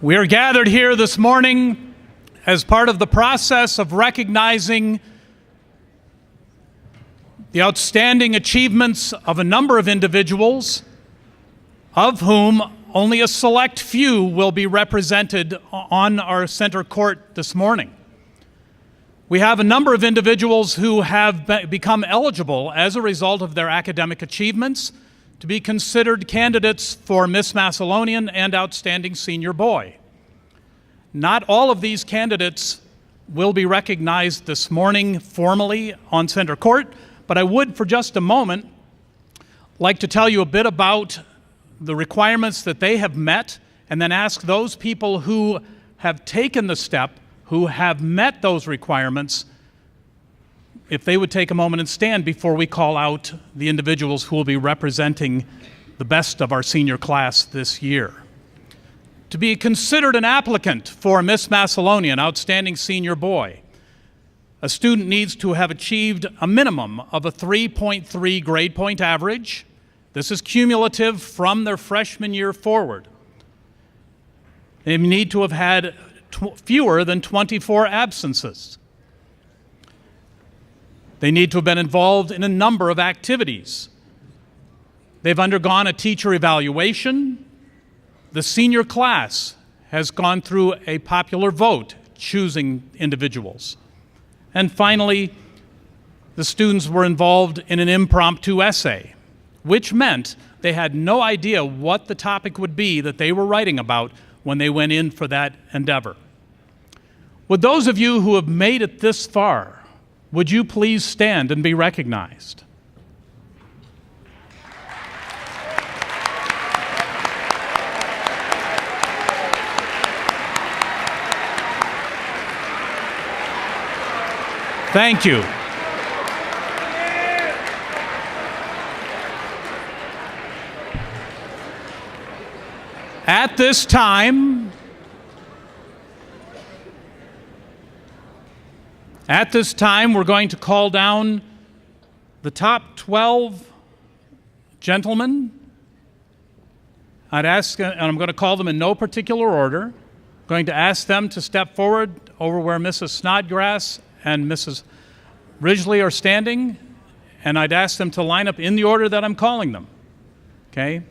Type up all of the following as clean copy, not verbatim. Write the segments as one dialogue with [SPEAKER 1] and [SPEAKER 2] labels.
[SPEAKER 1] We are gathered here this morning as part of the process of recognizing the outstanding achievements of a number of individuals, of whom only a select few will be represented on our center court this morning. We have a number of individuals who have become eligible as a result of their academic achievements to be considered candidates for Miss Massillonian and Outstanding Senior Boy. Not all of these candidates will be recognized this morning formally on center court, but I would, for just a moment, like to tell you a bit about the requirements that they have met, and then ask those people who have taken the step, who have met those requirements, if they would take a moment and stand before we call out the individuals who will be representing the best of our senior class this year. To be considered an applicant for Miss Massillonian, Outstanding Senior Boy, a student needs to have achieved a minimum of a 3.3 grade point average. This is cumulative from their freshman year forward. They need to have had fewer than 24 absences. They need to have been involved in a number of activities. They've undergone a teacher evaluation. The senior class has gone through a popular vote choosing individuals. And finally, the students were involved in an impromptu essay, which meant they had no idea what the topic would be that they were writing about when they went in for that endeavor. Would those of you who have made it this far, would you please stand and be recognized? Thank you. At this time, we're going to call down the top 12 gentlemen. I'd ask, and I'm going to call them in no particular order. I'm going to ask them to step forward over where Mrs. Snodgrass and Mrs. Ridgely are standing, and I'd ask them to line up in the order that I'm calling them. Okay?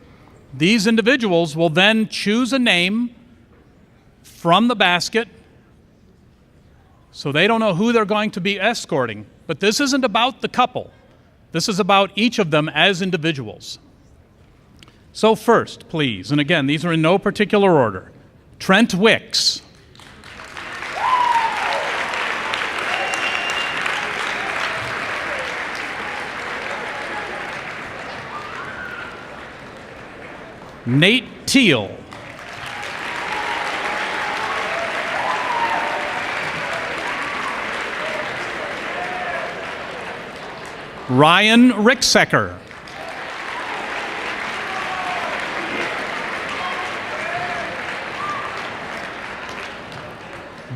[SPEAKER 1] These individuals will then choose a name from the basket, so they don't know who they're going to be escorting. But this isn't about the couple. This is about each of them as individuals. So first, please, and again, these are in no particular order. Trent Wicks. Nate Teal. Ryan Ricksecker.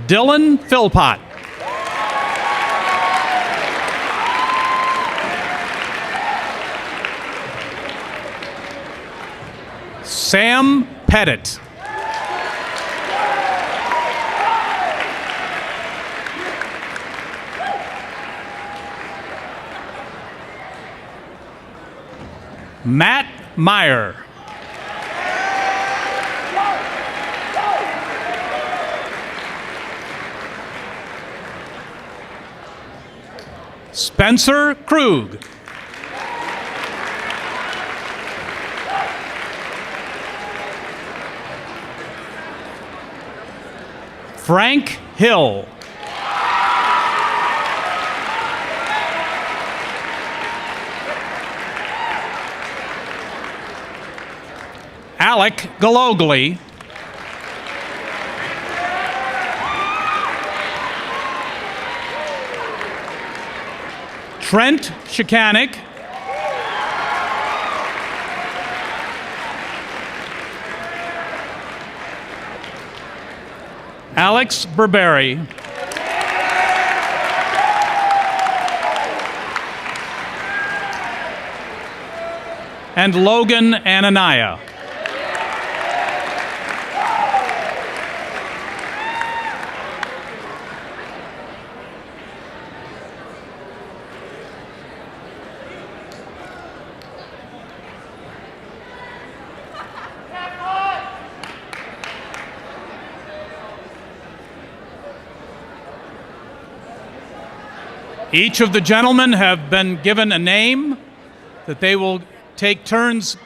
[SPEAKER 1] Dylan Philpott. Sam Pettit. Matt Meyer. Spencer Krug. Frank Hill. Alec Galogly. Trent Shikanik. Alex Burberry. And Logan Anania. Each of the gentlemen have been given a name that they will take turns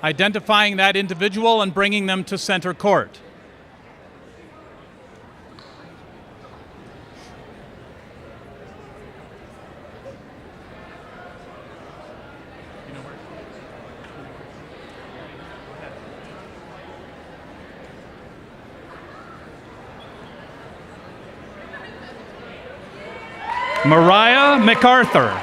[SPEAKER 1] identifying that individual and bringing them to center court. Mariah MacArthur.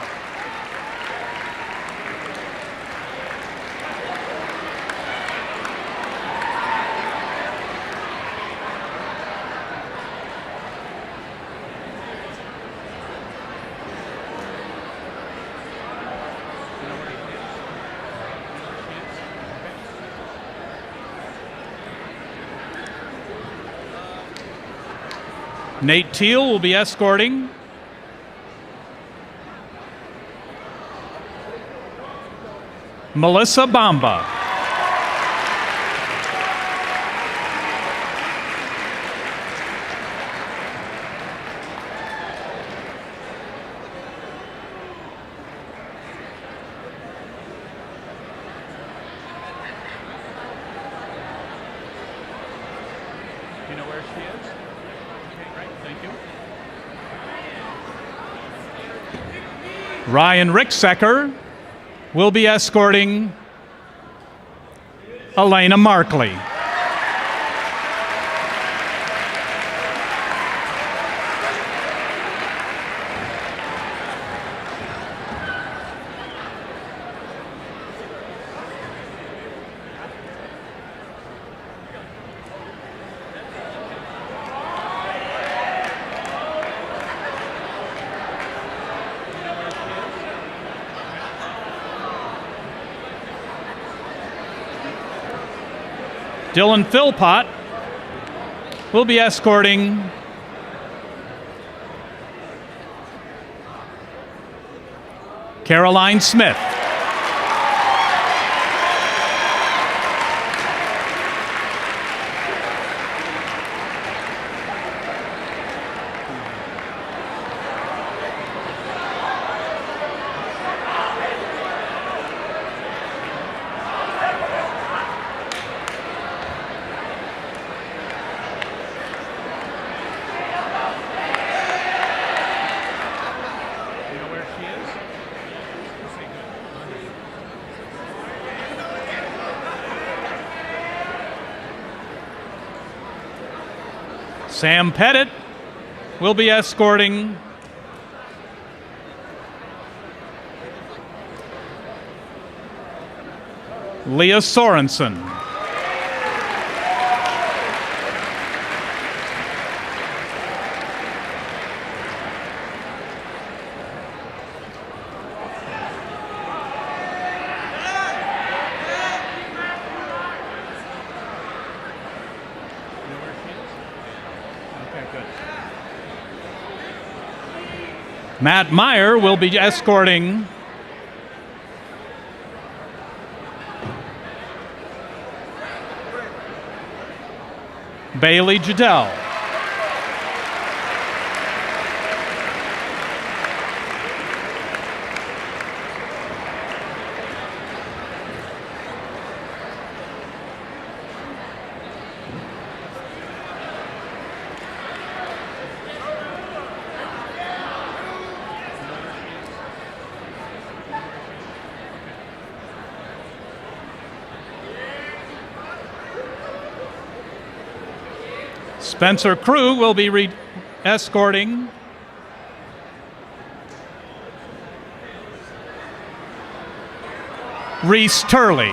[SPEAKER 1] Nate Teal will be escorting. Melissa Bamba. Do you know where she is? Okay, great, thank you. Ryan Ricksecker will be escorting Elena Markley. Dylan Philpott will be escorting Caroline Smith. Sam Pettit will be escorting Leah Sorensen. Matt Meyer will be escorting Bailey Jadell. Spencer Crew will be escorting Reese Turley.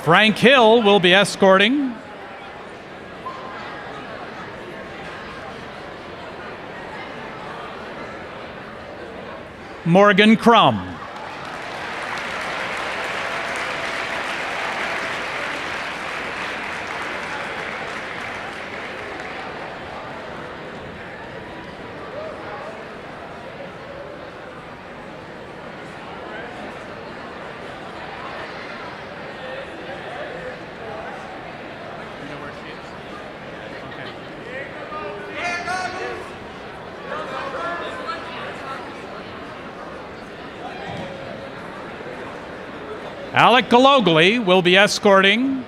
[SPEAKER 1] Frank Hill will be escorting Morgan Crum. Alec Galogly will be escorting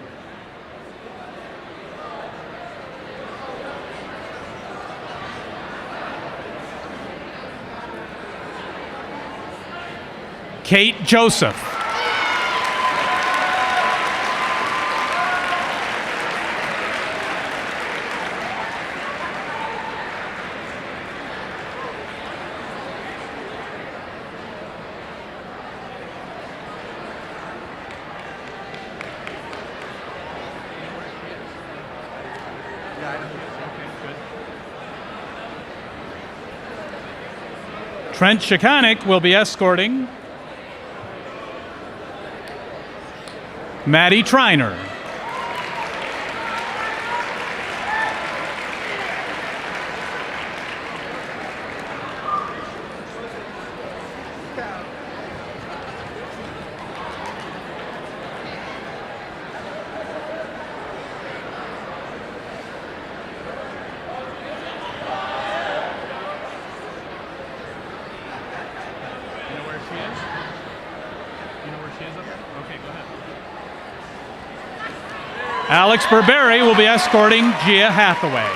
[SPEAKER 1] Kate Joseph. Trent Shikanik will be escorting Maddie Triner. Alex Burberry will be escorting Gia Hathaway.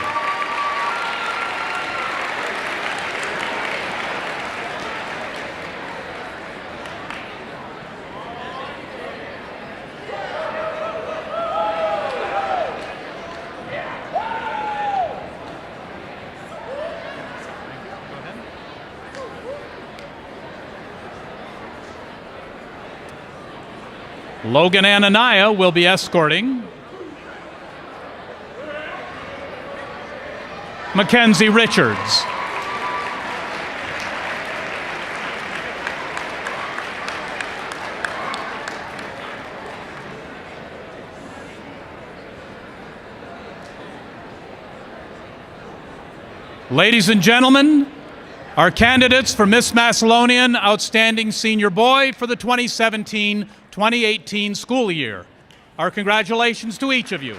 [SPEAKER 1] Logan Anania will be escorting Mackenzie Richards. Ladies and gentlemen, our candidates for Miss Massillonian Outstanding Senior Boy for the 2017-2018 school year. Our congratulations to each of you.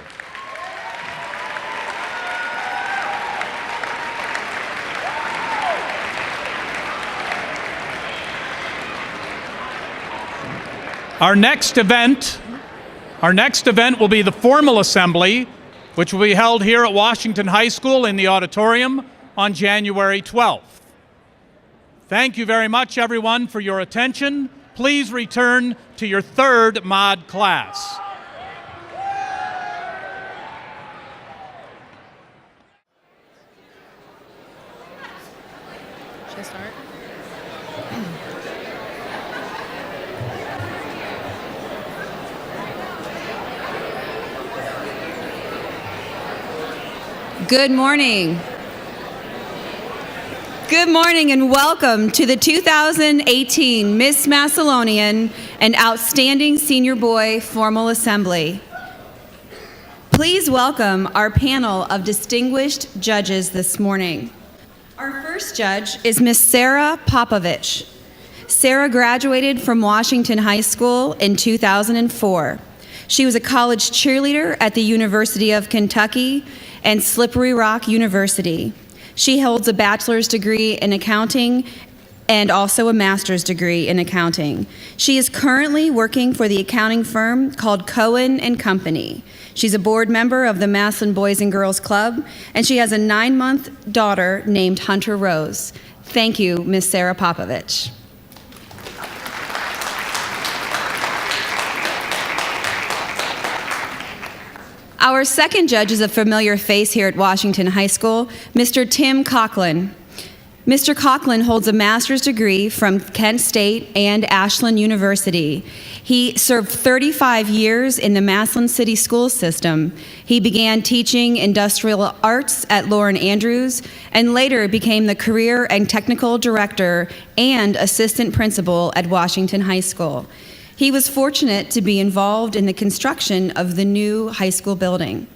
[SPEAKER 1] Our next event will be the formal assembly, which will be held here at Washington High School in the auditorium on January 12th. Thank you very much, everyone, for your attention. Please return to your third mod class.
[SPEAKER 2] Should I start? Good morning. Good morning and welcome to the 2018 Miss Massillonian and Outstanding Senior Boy Formal Assembly. Please welcome our panel of distinguished judges this morning. Our first judge is Miss Sarah Popovich. Sarah graduated from Washington High School in 2004. She was a college cheerleader at the University of Kentucky and Slippery Rock University. She holds a bachelor's degree in accounting and also a master's degree in accounting. She is currently working for the accounting firm called Cohen and Company. She's a board member of the Massillon Boys and Girls Club, and she has a 9-month daughter named Hunter Rose. Thank you, Miss Sarah Popovich. Our second judge is a familiar face here at Washington High School, Mr. Tim Coughlin. Mr. Coughlin holds a master's degree from Kent State and Ashland University. He served 35 years in the Massillon City School System. He began teaching industrial arts at Lauren Andrews and later became the career and technical director and assistant principal at Washington High School. He was fortunate to be involved in the construction of the new high school building.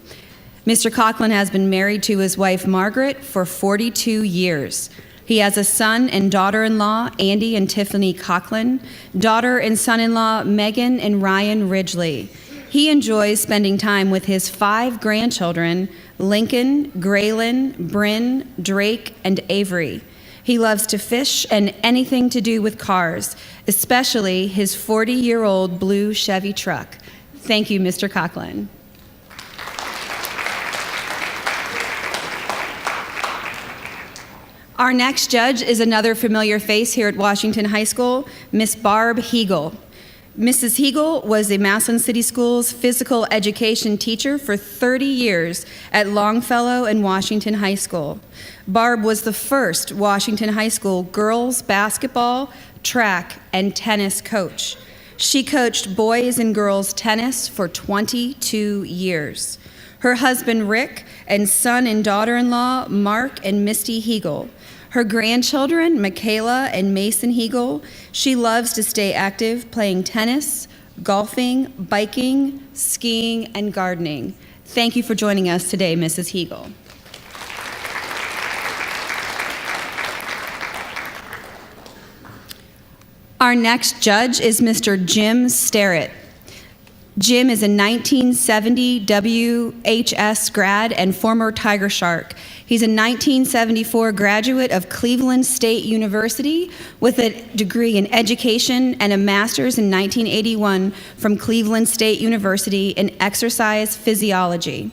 [SPEAKER 2] Mr. Coughlin has been married to his wife, Margaret, for 42 years. He has a son and daughter-in-law, Andy and Tiffany Coughlin, daughter and son-in-law, Megan and Ryan Ridgely. He enjoys spending time with his 5 grandchildren, Lincoln, Graylin, Bryn, Drake, and Avery. He loves to fish and anything to do with cars, especially his 40-year-old blue Chevy truck. Thank you, Mr. Coughlin. Our next judge is another familiar face here at Washington High School, Miss Barb Hegel. Mrs. Hegel was a Massillon City Schools physical education teacher for 30 years at Longfellow and Washington High School. Barb was the first Washington High School girls basketball, track, and tennis coach. She coached boys and girls tennis for 22 years. Her husband, Rick, and son and daughter-in-law, Mark and Misty Hegel. Her grandchildren, Michaela and Mason Hegel. She loves to stay active, playing tennis, golfing, biking, skiing, and gardening. Thank you for joining us today, Mrs. Hegel. Our next judge is Mr. Jim Sterrett. Jim is a 1970 WHS grad and former Tiger Shark. He's a 1974 graduate of Cleveland State University with a degree in education and a master's in 1981 from Cleveland State University in exercise physiology.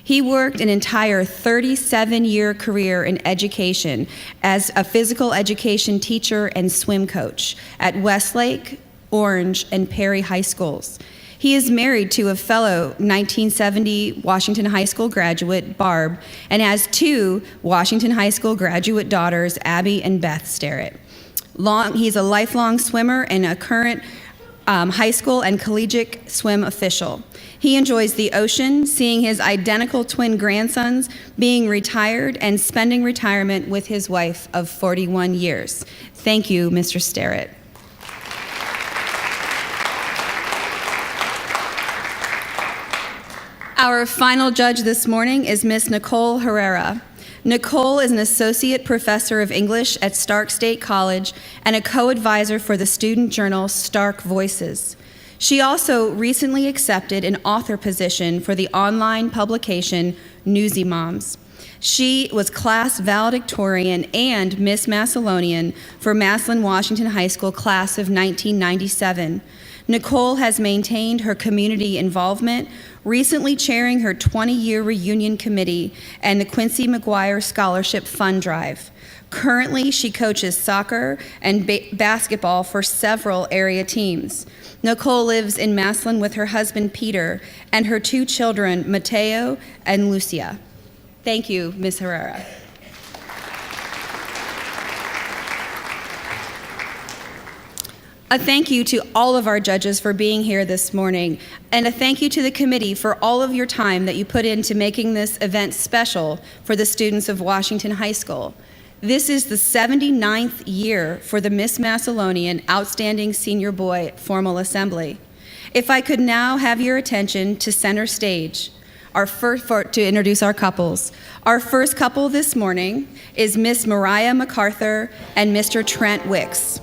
[SPEAKER 2] He worked an entire 37-year career in education as a physical education teacher and swim coach at Westlake, Orange, and Perry High Schools. He is married to a fellow 1970 Washington High School graduate, Barb, and has two Washington High School graduate daughters, Abby and Beth Sterrett. He's a lifelong swimmer and a current high school and collegiate swim official. He enjoys the ocean, seeing his identical twin grandsons, being retired, and spending retirement with his wife of 41 years. Thank you, Mr. Sterrett. Our final judge this morning is Miss Nicole Herrera. Nicole is an associate professor of English at Stark State College and a co-advisor for the student journal Stark Voices. She also recently accepted an author position for the online publication Newsy Moms. She was class valedictorian and Miss Massillonian for Massillon Washington High School class of 1997. Nicole has maintained her community involvement, recently chairing her 20-year reunion committee and the Quincy McGuire Scholarship Fund Drive. Currently, she coaches soccer and basketball for several area teams. Nicole lives in Massillon with her husband, Peter, and her two children, Mateo and Lucia. Thank you, Ms. Herrera. A thank you to all of our judges for being here this morning, and a thank you to the committee for all of your time that you put into making this event special for the students of Washington High School. This is the 79th year for the Miss Massillonian Outstanding Senior Boy Formal Assembly. If I could now have your attention to center stage, to introduce our couples. Our first couple this morning is Miss Mariah MacArthur and Mr. Trent Wicks.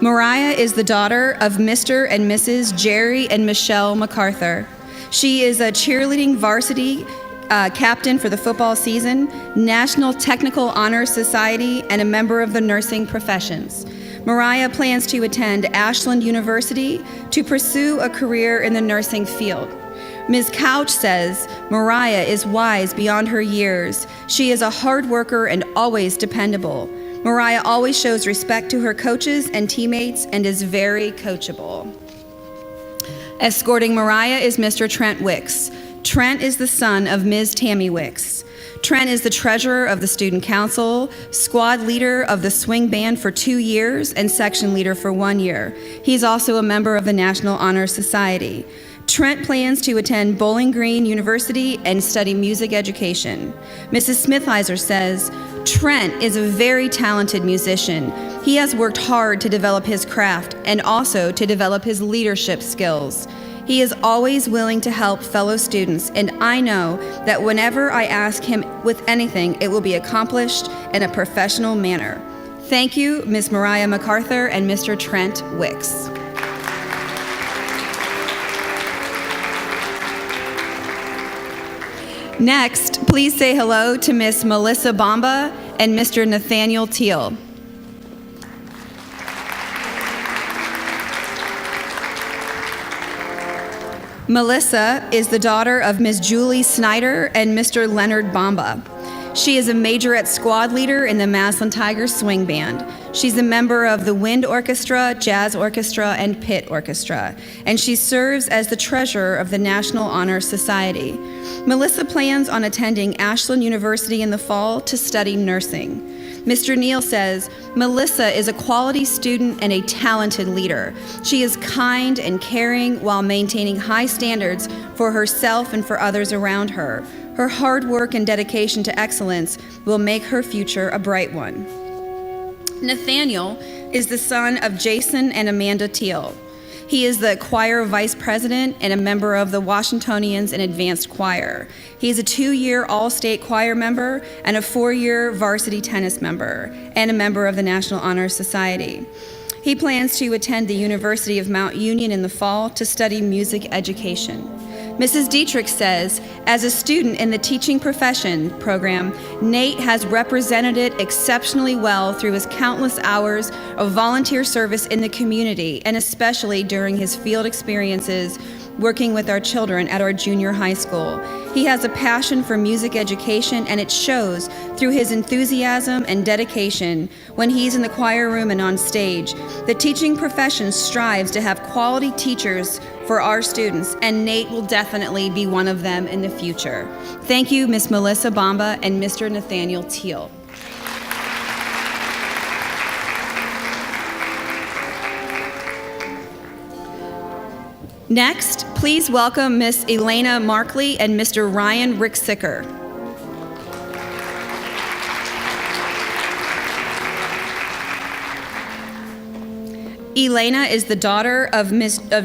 [SPEAKER 2] Mariah is the daughter of Mr. and Mrs. Jerry and Michelle MacArthur. She is a cheerleading varsity captain for the football season, National Technical Honor Society, and a member of the nursing professions. Mariah plans to attend Ashland University to pursue a career in the nursing field. Ms. Couch says, Mariah is wise beyond her years. She is a hard worker and always dependable. Mariah always shows respect to her coaches and teammates and is very coachable. Escorting Mariah is Mr. Trent Wicks. Trent is the son of Ms. Tammy Wicks. Trent is the treasurer of the student council, squad leader of the swing band for 2 years, and section leader for 1 year. He's also a member of the National Honor Society. Trent plans to attend Bowling Green University and study music education. Mrs. Smithheiser says, Trent is a very talented musician. He has worked hard to develop his craft and also to develop his leadership skills. He is always willing to help fellow students, and I know that whenever I ask him with anything, it will be accomplished in a professional manner. Thank you, Ms. Mariah MacArthur and Mr. Trent Wicks. Next, please say hello to Miss Melissa Bamba and Mr. Nathaniel Teal. Melissa is the daughter of Ms. Julie Snyder and Mr. Leonard Bamba. She is a majorette squad leader in the Massillon Tigers Swing Band. She's a member of the Wind Orchestra, Jazz Orchestra, and Pit Orchestra, and she serves as the treasurer of the National Honor Society. Melissa plans on attending Ashland University in the fall to study nursing. Mr. Neal says, Melissa is a quality student and a talented leader. She is kind and caring while maintaining high standards for herself and for others around her. Her hard work and dedication to excellence will make her future a bright one. Nathaniel is the son of Jason and Amanda Teal. He is the choir vice president and a member of the Washingtonians and Advanced Choir. He is a 2-year all-state choir member and a 4-year varsity tennis member and a member of the National Honor Society. He plans to attend the University of Mount Union in the fall to study music education. Mrs. Dietrich says, as a student in the teaching profession program, Nate has represented it exceptionally well through his countless hours of volunteer service in the community, and especially during his field experiences working with our children at our junior high school. He has a passion for music education, and it shows through his enthusiasm and dedication when he's in the choir room and on stage. The teaching profession strives to have quality teachers for our students, and Nate will definitely be one of them in the future. Thank you, Miss Melissa Bamba and Mr. Nathaniel Teal. Next, please welcome Miss Elena Markley and Mr. Ryan Ricksicker. Elena is the daughter of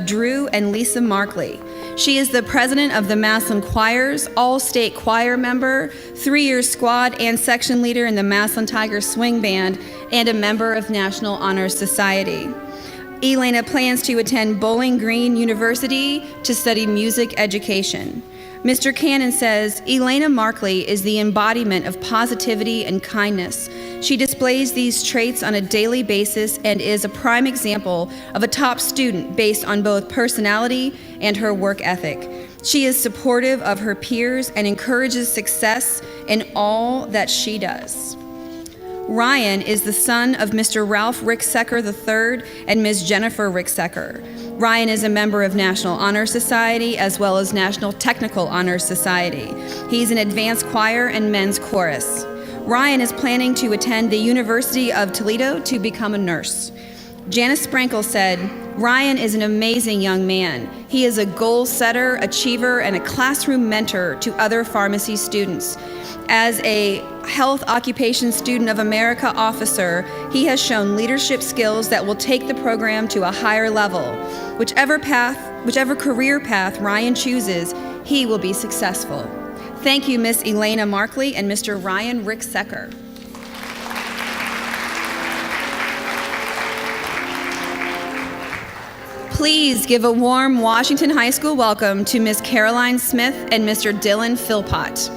[SPEAKER 2] Drew and Lisa Markley. She is the president of the Massillon Choirs, all-state choir member, 3-year squad and section leader in the Massillon Tigers Swing Band, and a member of National Honor Society. Elena plans to attend Bowling Green University to study music education. Mr. Cannon says, Elena Markley is the embodiment of positivity and kindness. She displays these traits on a daily basis and is a prime example of a top student based on both personality and her work ethic. She is supportive of her peers and encourages success in all that she does. Ryan is the son of Mr. Ralph Ricksecker III and Ms. Jennifer Ricksecker. Ryan is a member of National Honor Society as well as National Technical Honor Society. He's an advanced choir and men's chorus. Ryan is planning to attend the University of Toledo to become a nurse. Janice Sprankle said, Ryan is an amazing young man. He is a goal setter, achiever, and a classroom mentor to other pharmacy students. As a Health Occupation Student of America officer, he has shown leadership skills that will take the program to a higher level. Whichever career path Ryan chooses, he will be successful. Thank you, Miss Elena Markley and Mr. Ryan Ricksecker. Please give a warm Washington High School welcome to Miss Caroline Smith and Mr. Dylan Philpott.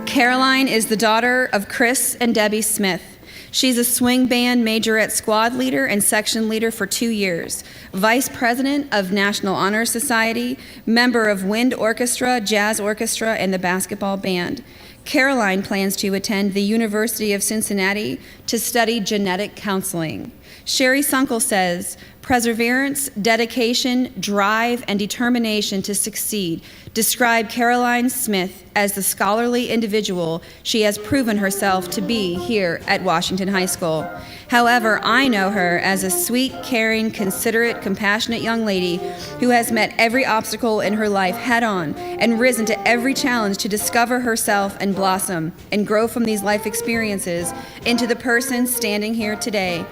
[SPEAKER 2] Caroline is the daughter of Chris and Debbie Smith. She's a swing band majorette squad leader and section leader for 2 years, vice president of National Honor Society, member of Wind Orchestra, Jazz Orchestra, and the basketball band. Caroline plans to attend the University of Cincinnati to study genetic counseling. Sherry Sunkel says, perseverance, dedication, drive, and determination to succeed describe Caroline Smith as the scholarly individual she has proven herself to be here at Washington High School. However, I know her as a sweet, caring, considerate, compassionate young lady who has met every obstacle in her life head-on and risen to every challenge to discover herself and blossom and grow from these life experiences into the person standing here today.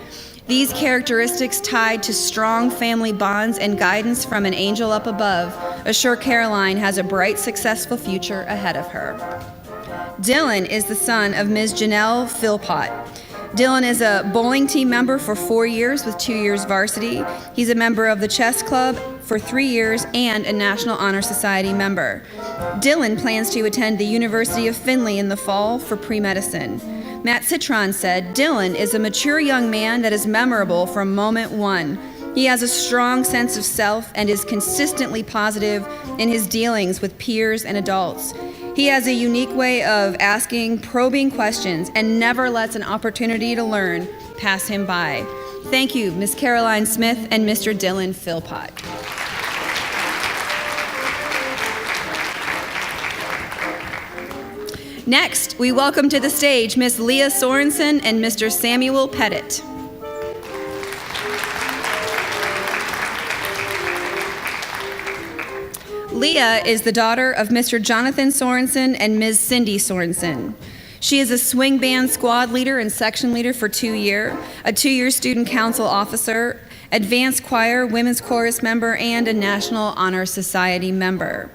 [SPEAKER 2] These characteristics, tied to strong family bonds and guidance from an angel up above, assure Caroline has a bright, successful future ahead of her. Dylan is the son of Ms. Janelle Philpott. Dylan is a bowling team member for 4 years with 2 years varsity. He's a member of the chess club for 3 years and a National Honor Society member. Dylan plans to attend the University of Findlay in the fall for pre-medicine. Matt Citron said, Dylan is a mature young man that is memorable from moment one. He has a strong sense of self and is consistently positive in his dealings with peers and adults. He has a unique way of asking probing questions and never lets an opportunity to learn pass him by. Thank you, Ms. Caroline Smith and Mr. Dylan Philpott. Next, we welcome to the stage Ms. Leah Sorensen and Mr. Samuel Pettit. Leah is the daughter of Mr. Jonathan Sorensen and Ms. Cindy Sorensen. She is a swing band squad leader and section leader for 2 years, a 2-year student council officer, advanced choir, women's chorus member, and a National Honor Society member.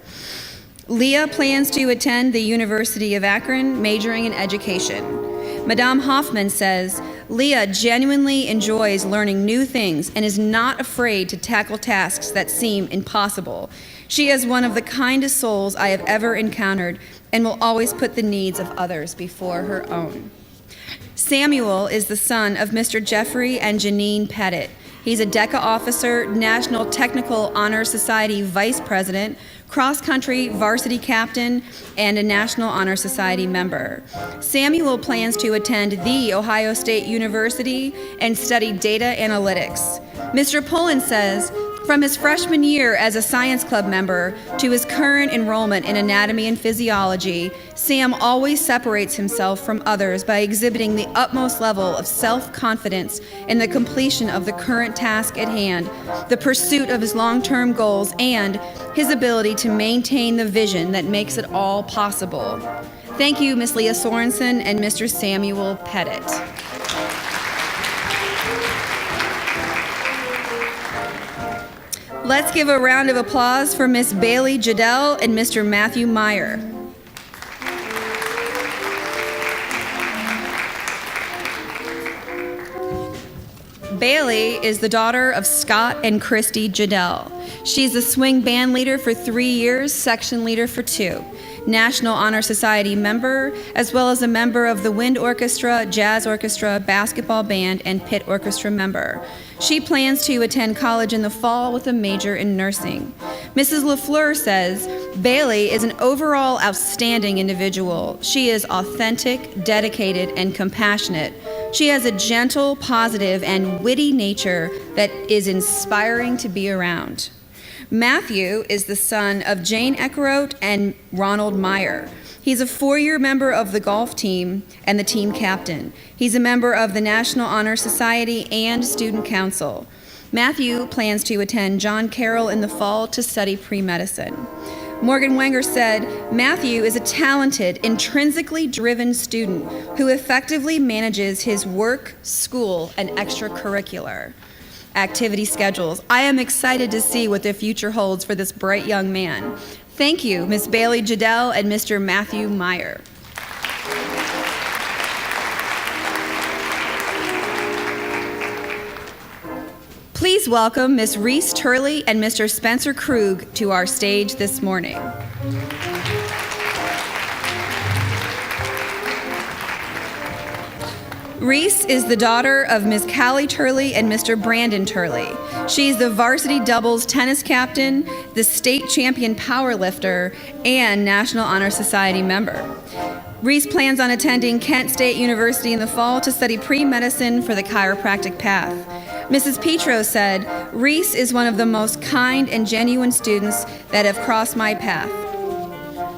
[SPEAKER 2] Leah plans to attend the University of Akron, majoring in education. Madame Hoffman says, Leah genuinely enjoys learning new things and is not afraid to tackle tasks that seem impossible. She is one of the kindest souls I have ever encountered and will always put the needs of others before her own. Samuel is the son of Mr. Jeffrey and Janine Pettit. He's a DECA officer, National Technical Honor Society vice president, cross-country varsity captain, and a National Honor Society member. Samuel plans to attend The Ohio State University and study data analytics. Mr. Pullen says, from his freshman year as a science club member to his current enrollment in anatomy and physiology, Sam always separates himself from others by exhibiting the utmost level of self-confidence in the completion of the current task at hand, the pursuit of his long-term goals, and his ability to maintain the vision that makes it all possible. Thank you, Ms. Leah Sorensen and Mr. Samuel Pettit. Let's give a round of applause for Miss Bailey Jadell and Mr. Matthew Meyer. Bailey is the daughter of Scott and Christy Jadell. She's a swing band leader for 3 years, section leader for 2, National Honor Society member, as well as a member of the Wind Orchestra, Jazz Orchestra, Basketball Band, and Pit Orchestra member. She plans to attend college in the fall with a major in nursing. Mrs. LaFleur says, Bailey is an overall outstanding individual. She is authentic, dedicated, and compassionate. She has a gentle, positive, and witty nature that is inspiring to be around. Matthew is the son of Jane Eckeroth and Ronald Meyer. He's a 4-year member of the golf team and the team captain. He's a member of the National Honor Society and Student Council. Matthew plans to attend John Carroll in the fall to study pre-medicine. Morgan Wenger said, Matthew is a talented, intrinsically driven student who effectively manages his work, school, and extracurricular activity schedules. I am excited to see what the future holds for this bright young man. Thank you, Ms. Bailey Jadell and Mr. Matthew Meyer. Please welcome Ms. Reese Turley and Mr. Spencer Krug to our stage this morning. Reese is the daughter of Ms. Callie Turley and Mr. Brandon Turley. She's the varsity doubles tennis captain, the state champion powerlifter, and National Honor Society member. Reese plans on attending Kent State University in the fall to study pre-medicine for the chiropractic path. Mrs. Petro said, Reese is one of the most kind and genuine students that have crossed my path.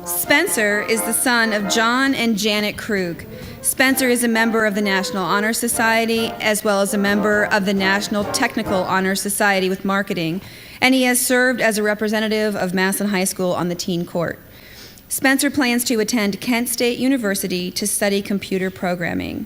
[SPEAKER 2] Spencer is the son of John and Janet Krug. Spencer is a member of the National Honor Society as well as a member of the National Technical Honor Society with marketing, and he has served as a representative of Massillon High School on the teen court. Spencer plans to attend Kent State University to study computer programming.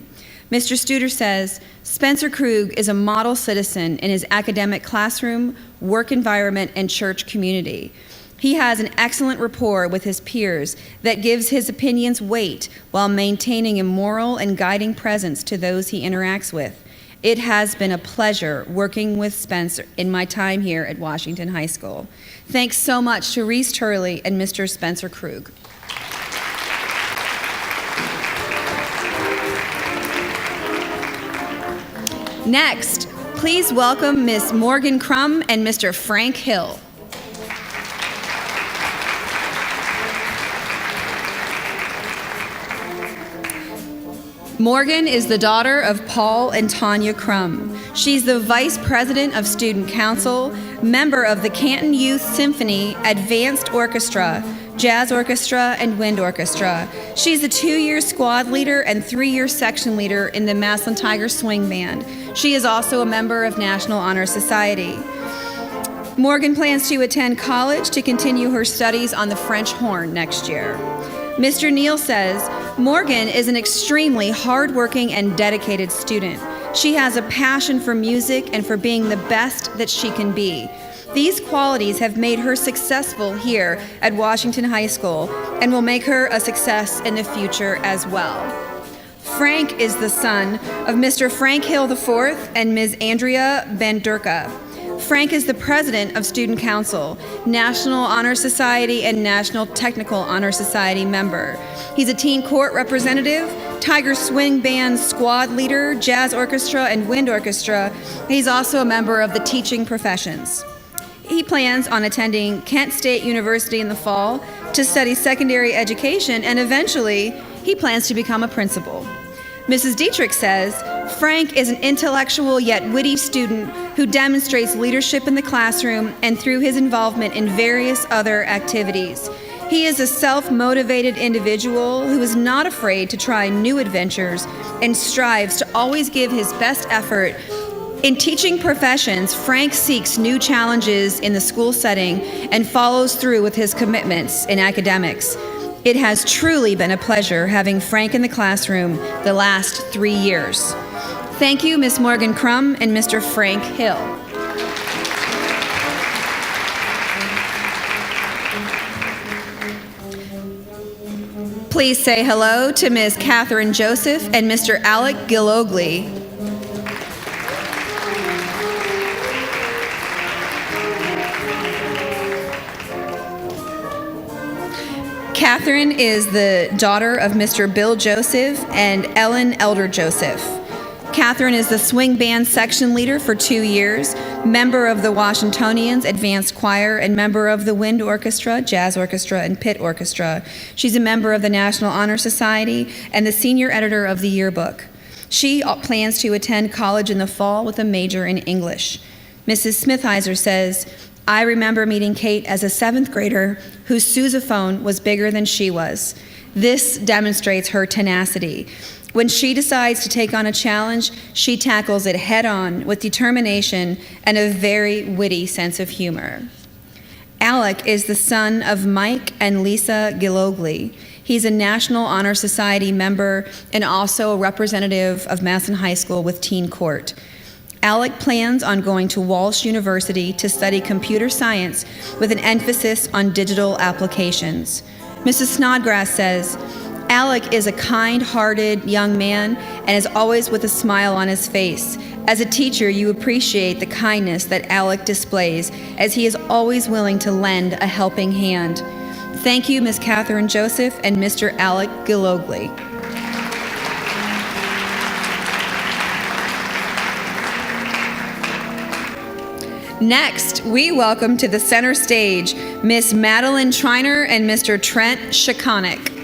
[SPEAKER 2] Mr. Studer says, Spencer Krug is a model citizen in his academic classroom, work environment, and church community. He has an excellent rapport with his peers that gives his opinions weight while maintaining a moral and guiding presence to those he interacts with. It has been a pleasure working with Spencer in my time here at Washington High School. Thanks so much to Reese Turley and Mr. Spencer Krug. Next, please welcome Miss Morgan Crum and Mr. Frank Hill. Morgan is the daughter of Paul and Tanya Crum. She's the Vice President of Student Council, member of the Canton Youth Symphony Advanced Orchestra, Jazz Orchestra, and Wind Orchestra. She's a 2-year squad leader and 3-year section leader in the Massillon Tiger Swing Band. She is also a member of National Honor Society. Morgan plans to attend college to continue her studies on the French horn next year. Mr. Neal says, Morgan is an extremely hardworking and dedicated student. She has a passion for music and for being the best that she can be. These qualities have made her successful here at Washington High School and will make her a success in the future as well. Frank is the son of Mr. Frank Hill IV and Ms. Andrea Bandurka. Frank is the president of Student Council, National Honor Society, and National Technical Honor Society member. He's a teen court representative, Tiger Swing Band squad leader, Jazz Orchestra, and Wind Orchestra. He's also a member of the teaching professions. He plans on attending Kent State University in the fall to study secondary education, and eventually he plans to become a principal. Mrs. Dietrich says, Frank is an intellectual yet witty student who demonstrates leadership in the classroom and through his involvement in various other activities. He is a self-motivated individual who is not afraid to try new adventures and strives to always give his best effort. In teaching professions, Frank seeks new challenges in the school setting and follows through with his commitments in academics. It has truly been a pleasure having Frank in the classroom the last 3 years. Thank you, Ms. Morgan Crum and Mr. Frank Hill. Please say hello to Ms. Catherine Joseph and Mr. Alec Gilogly. Catherine is the daughter of Mr. Bill Joseph and Ellen Elder Joseph. Catherine is the swing band section leader for 2 years, member of the Washingtonians Advanced Choir, and member of the Wind Orchestra, Jazz Orchestra, and Pit Orchestra. She's a member of the National Honor Society and the senior editor of the yearbook. She plans to attend college in the fall with a major in English. Mrs. Smithheiser says, I remember meeting Kate as a 7th grader whose sousaphone was bigger than she was. This demonstrates her tenacity. When she decides to take on a challenge, she tackles it head on with determination and a very witty sense of humor. Alec is the son of Mike and Lisa Gilogly. He's a National Honor Society member and also a representative of Massillon High School with Teen Court. Alec plans on going to Walsh University to study computer science with an emphasis on digital applications. Mrs. Snodgrass says, Alec is a kind-hearted young man and is always with a smile on his face. As a teacher, you appreciate the kindness that Alec displays, as he is always willing to lend a helping hand. Thank you, Ms. Catherine Joseph and Mr. Alec Gilogly. Next, we welcome to the center stage Miss Madeline Triner and Mr. Trent Shikonik.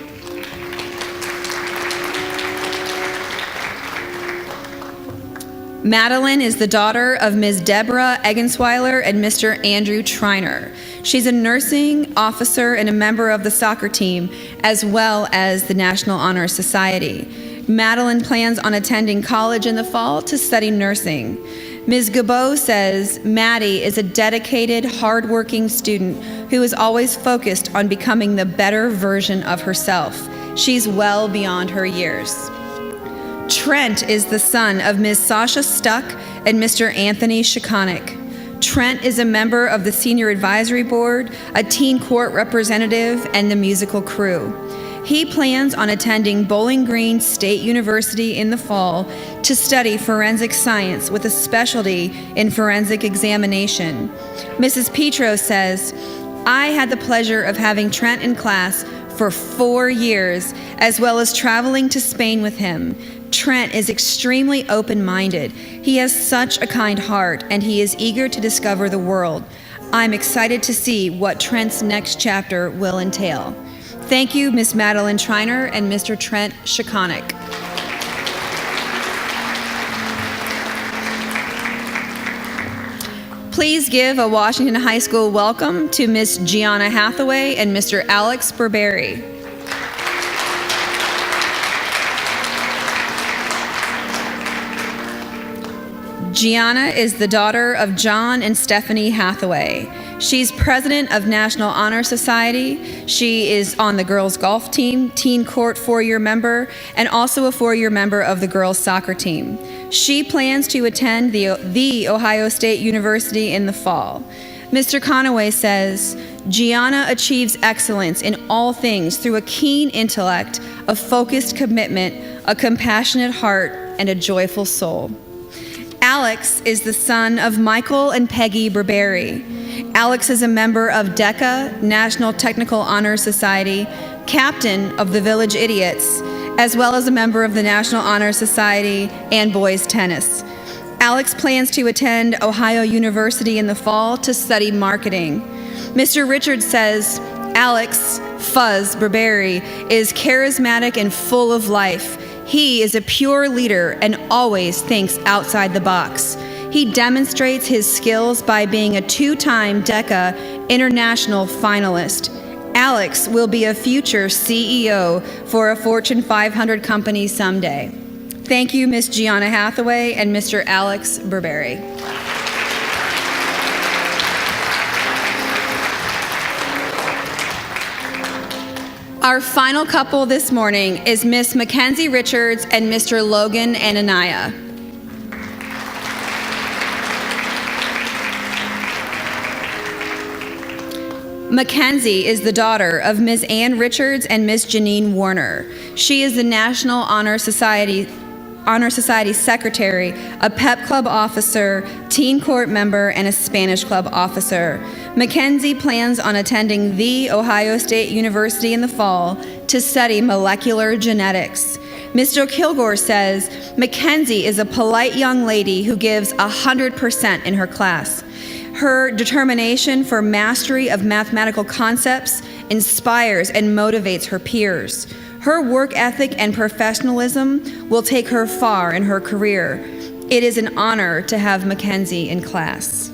[SPEAKER 2] Madeline is the daughter of Ms. Deborah Eggensweiler and Mr. Andrew Triner. She's a nursing officer and a member of the soccer team, as well as the National Honor Society. Madeline plans on attending college in the fall to study nursing. Ms. Gabot says, Maddie is a dedicated, hardworking student who is always focused on becoming the better version of herself. She's well beyond her years. Trent is the son of Ms. Sasha Stuck and Mr. Anthony Shikonik. Trent is a member of the Senior Advisory Board, a teen court representative, and the musical crew. He plans on attending Bowling Green State University in the fall to study forensic science with a specialty in forensic examination. Mrs. Petro says, "I had the pleasure of having Trent in class for 4 years, as well as traveling to Spain with him. Trent is extremely open-minded. He has such a kind heart, and he is eager to discover the world. I'm excited to see what Trent's next chapter will entail." Thank you, Ms. Madeline Schreiner and Mr. Trent Shikonik. Please give a Washington High School welcome to Ms. Gianna Hathaway and Mr. Alex Burberry. Gianna is the daughter of John and Stephanie Hathaway. She's president of National Honor Society. She is on the girls' golf team, teen court 4-year member, and also a 4-year member of the girls' soccer team. She plans to attend the Ohio State University in the fall. Mr. Conaway says, "Gianna achieves excellence in all things through a keen intellect, a focused commitment, a compassionate heart, and a joyful soul." Alex is the son of Michael and Peggy Burberry. Alex is a member of DECA, National Technical Honor Society, captain of the Village Idiots, as well as a member of the National Honor Society and boys tennis. Alex plans to attend Ohio University in the fall to study marketing. Mr. Richards says, "Alex Fuzz Burberry is charismatic and full of life. He is a pure leader and always thinks outside the box. He demonstrates his skills by being a 2-time DECA International finalist. Alex will be a future CEO for a Fortune 500 company someday." Thank you, Ms. Gianna Hathaway and Mr. Alex Burberry. Our final couple this morning is Miss Mackenzie Richards and Mr. Logan Anania. Mackenzie is the daughter of Ms. Ann Richards and Ms. Janine Warner. She is the National Honor Society Secretary, a PEP Club officer, teen court member, and a Spanish Club officer. Mackenzie plans on attending the Ohio State University in the fall to study molecular genetics. Mr. Kilgore says, "Mackenzie is a polite young lady who gives 100% in her class. Her determination for mastery of mathematical concepts inspires and motivates her peers. Her work ethic and professionalism will take her far in her career. It is an honor to have Mackenzie in class."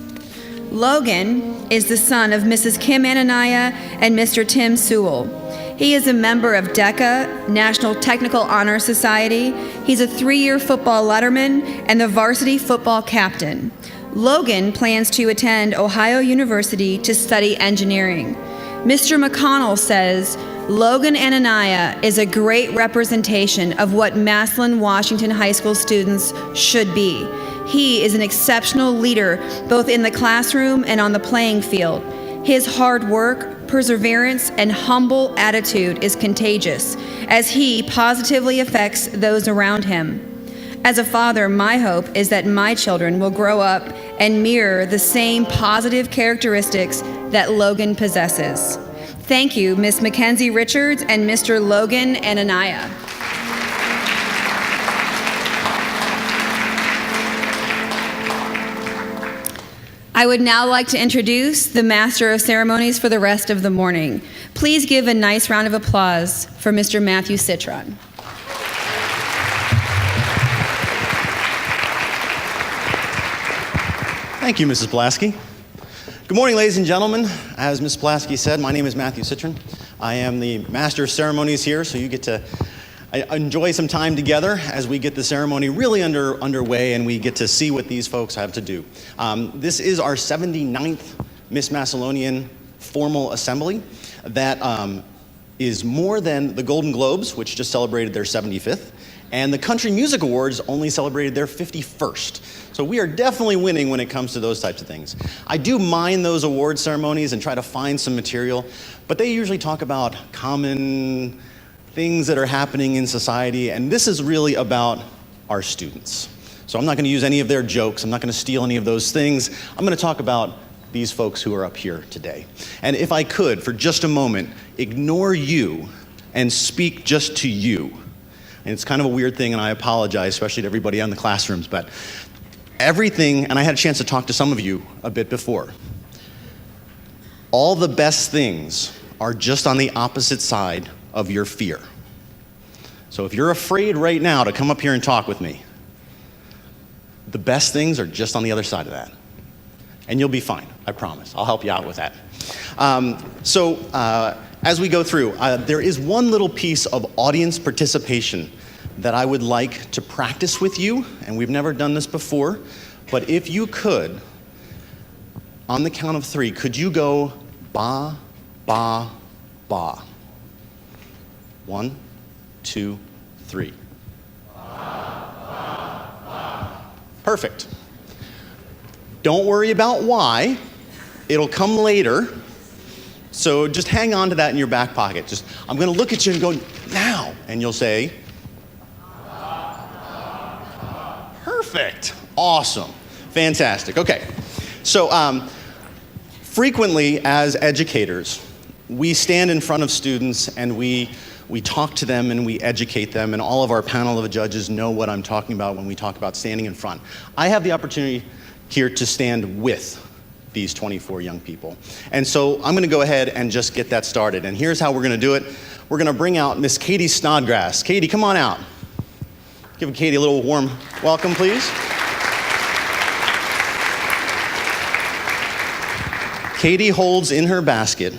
[SPEAKER 2] Logan is the son of Mrs. Kim Anania and Mr. Tim Sewell. He is a member of DECA, National Technical Honor Society. He's a 3-year football letterman and the varsity football captain. Logan plans to attend Ohio University to study engineering. Mr. McConnell says, "Logan Anania is a great representation of what Massillon Washington High School students should be. He is an exceptional leader both in the classroom and on the playing field. His hard work, perseverance, and humble attitude is contagious as he positively affects those around him. As a father, my hope is that my children will grow up and mirror the same positive characteristics that Logan possesses." Thank you, Ms. Mackenzie Richards and Mr. Logan Anania. I would now like to introduce the Master of Ceremonies for the rest of the morning. Please give a nice round of applause for Mr. Matthew Citron.
[SPEAKER 3] Thank you, Mrs. Pulaski. Good morning, ladies and gentlemen. As Ms. Pulaski said, my name is Matthew Citron. I am the Master of Ceremonies here, so you get to enjoy some time together as we get the ceremony really underway and we get to see what these folks have to do. This is our 79th Miss Massillonian formal assembly that is more than the Golden Globes, which just celebrated their 75th, and the Country Music Awards only celebrated their 51st. So So we are definitely winning when it comes to those types of things. I do mine those award ceremonies and try to find some material, but they usually talk about common things that are happening in society, and this is really about our students. So I'm not going to use any of their jokes. I'm not going to steal any of those things. I'm going to talk about these folks who are up here today. And if I could, for just a moment, ignore you and speak just to you. And it's kind of a weird thing, and I apologize, especially to everybody in the classrooms, but everything, and I had a chance to talk to some of you a bit before, all the best things are just on the opposite side of your fear. So if you're afraid right now to come up here and talk with me, the best things are just on the other side of that. And you'll be fine, I promise. I'll help you out with that. As we go through, there is one little piece of audience participation that I would like to practice with you, and we've never done this before, but if you could, on the count of 3, could you go ba, ba, ba? 1, 2, 3. Perfect. Don't worry about why. It'll come later. So just hang on to that in your back pocket. I'm going to look at you and go, now. And you'll say, perfect. Awesome. Fantastic. Okay. So frequently as educators, we stand in front of students and we talk to them and we educate them, and all of our panel of judges know what I'm talking about when we talk about standing in front. I have the opportunity here to stand with these 24 young people. And so I'm going to go ahead and just get that started. And here's how we're going to do it. We're going to bring out Miss Katie Snodgrass. Katie, come on out. Give Katie a little warm welcome, please. Katie holds in her basket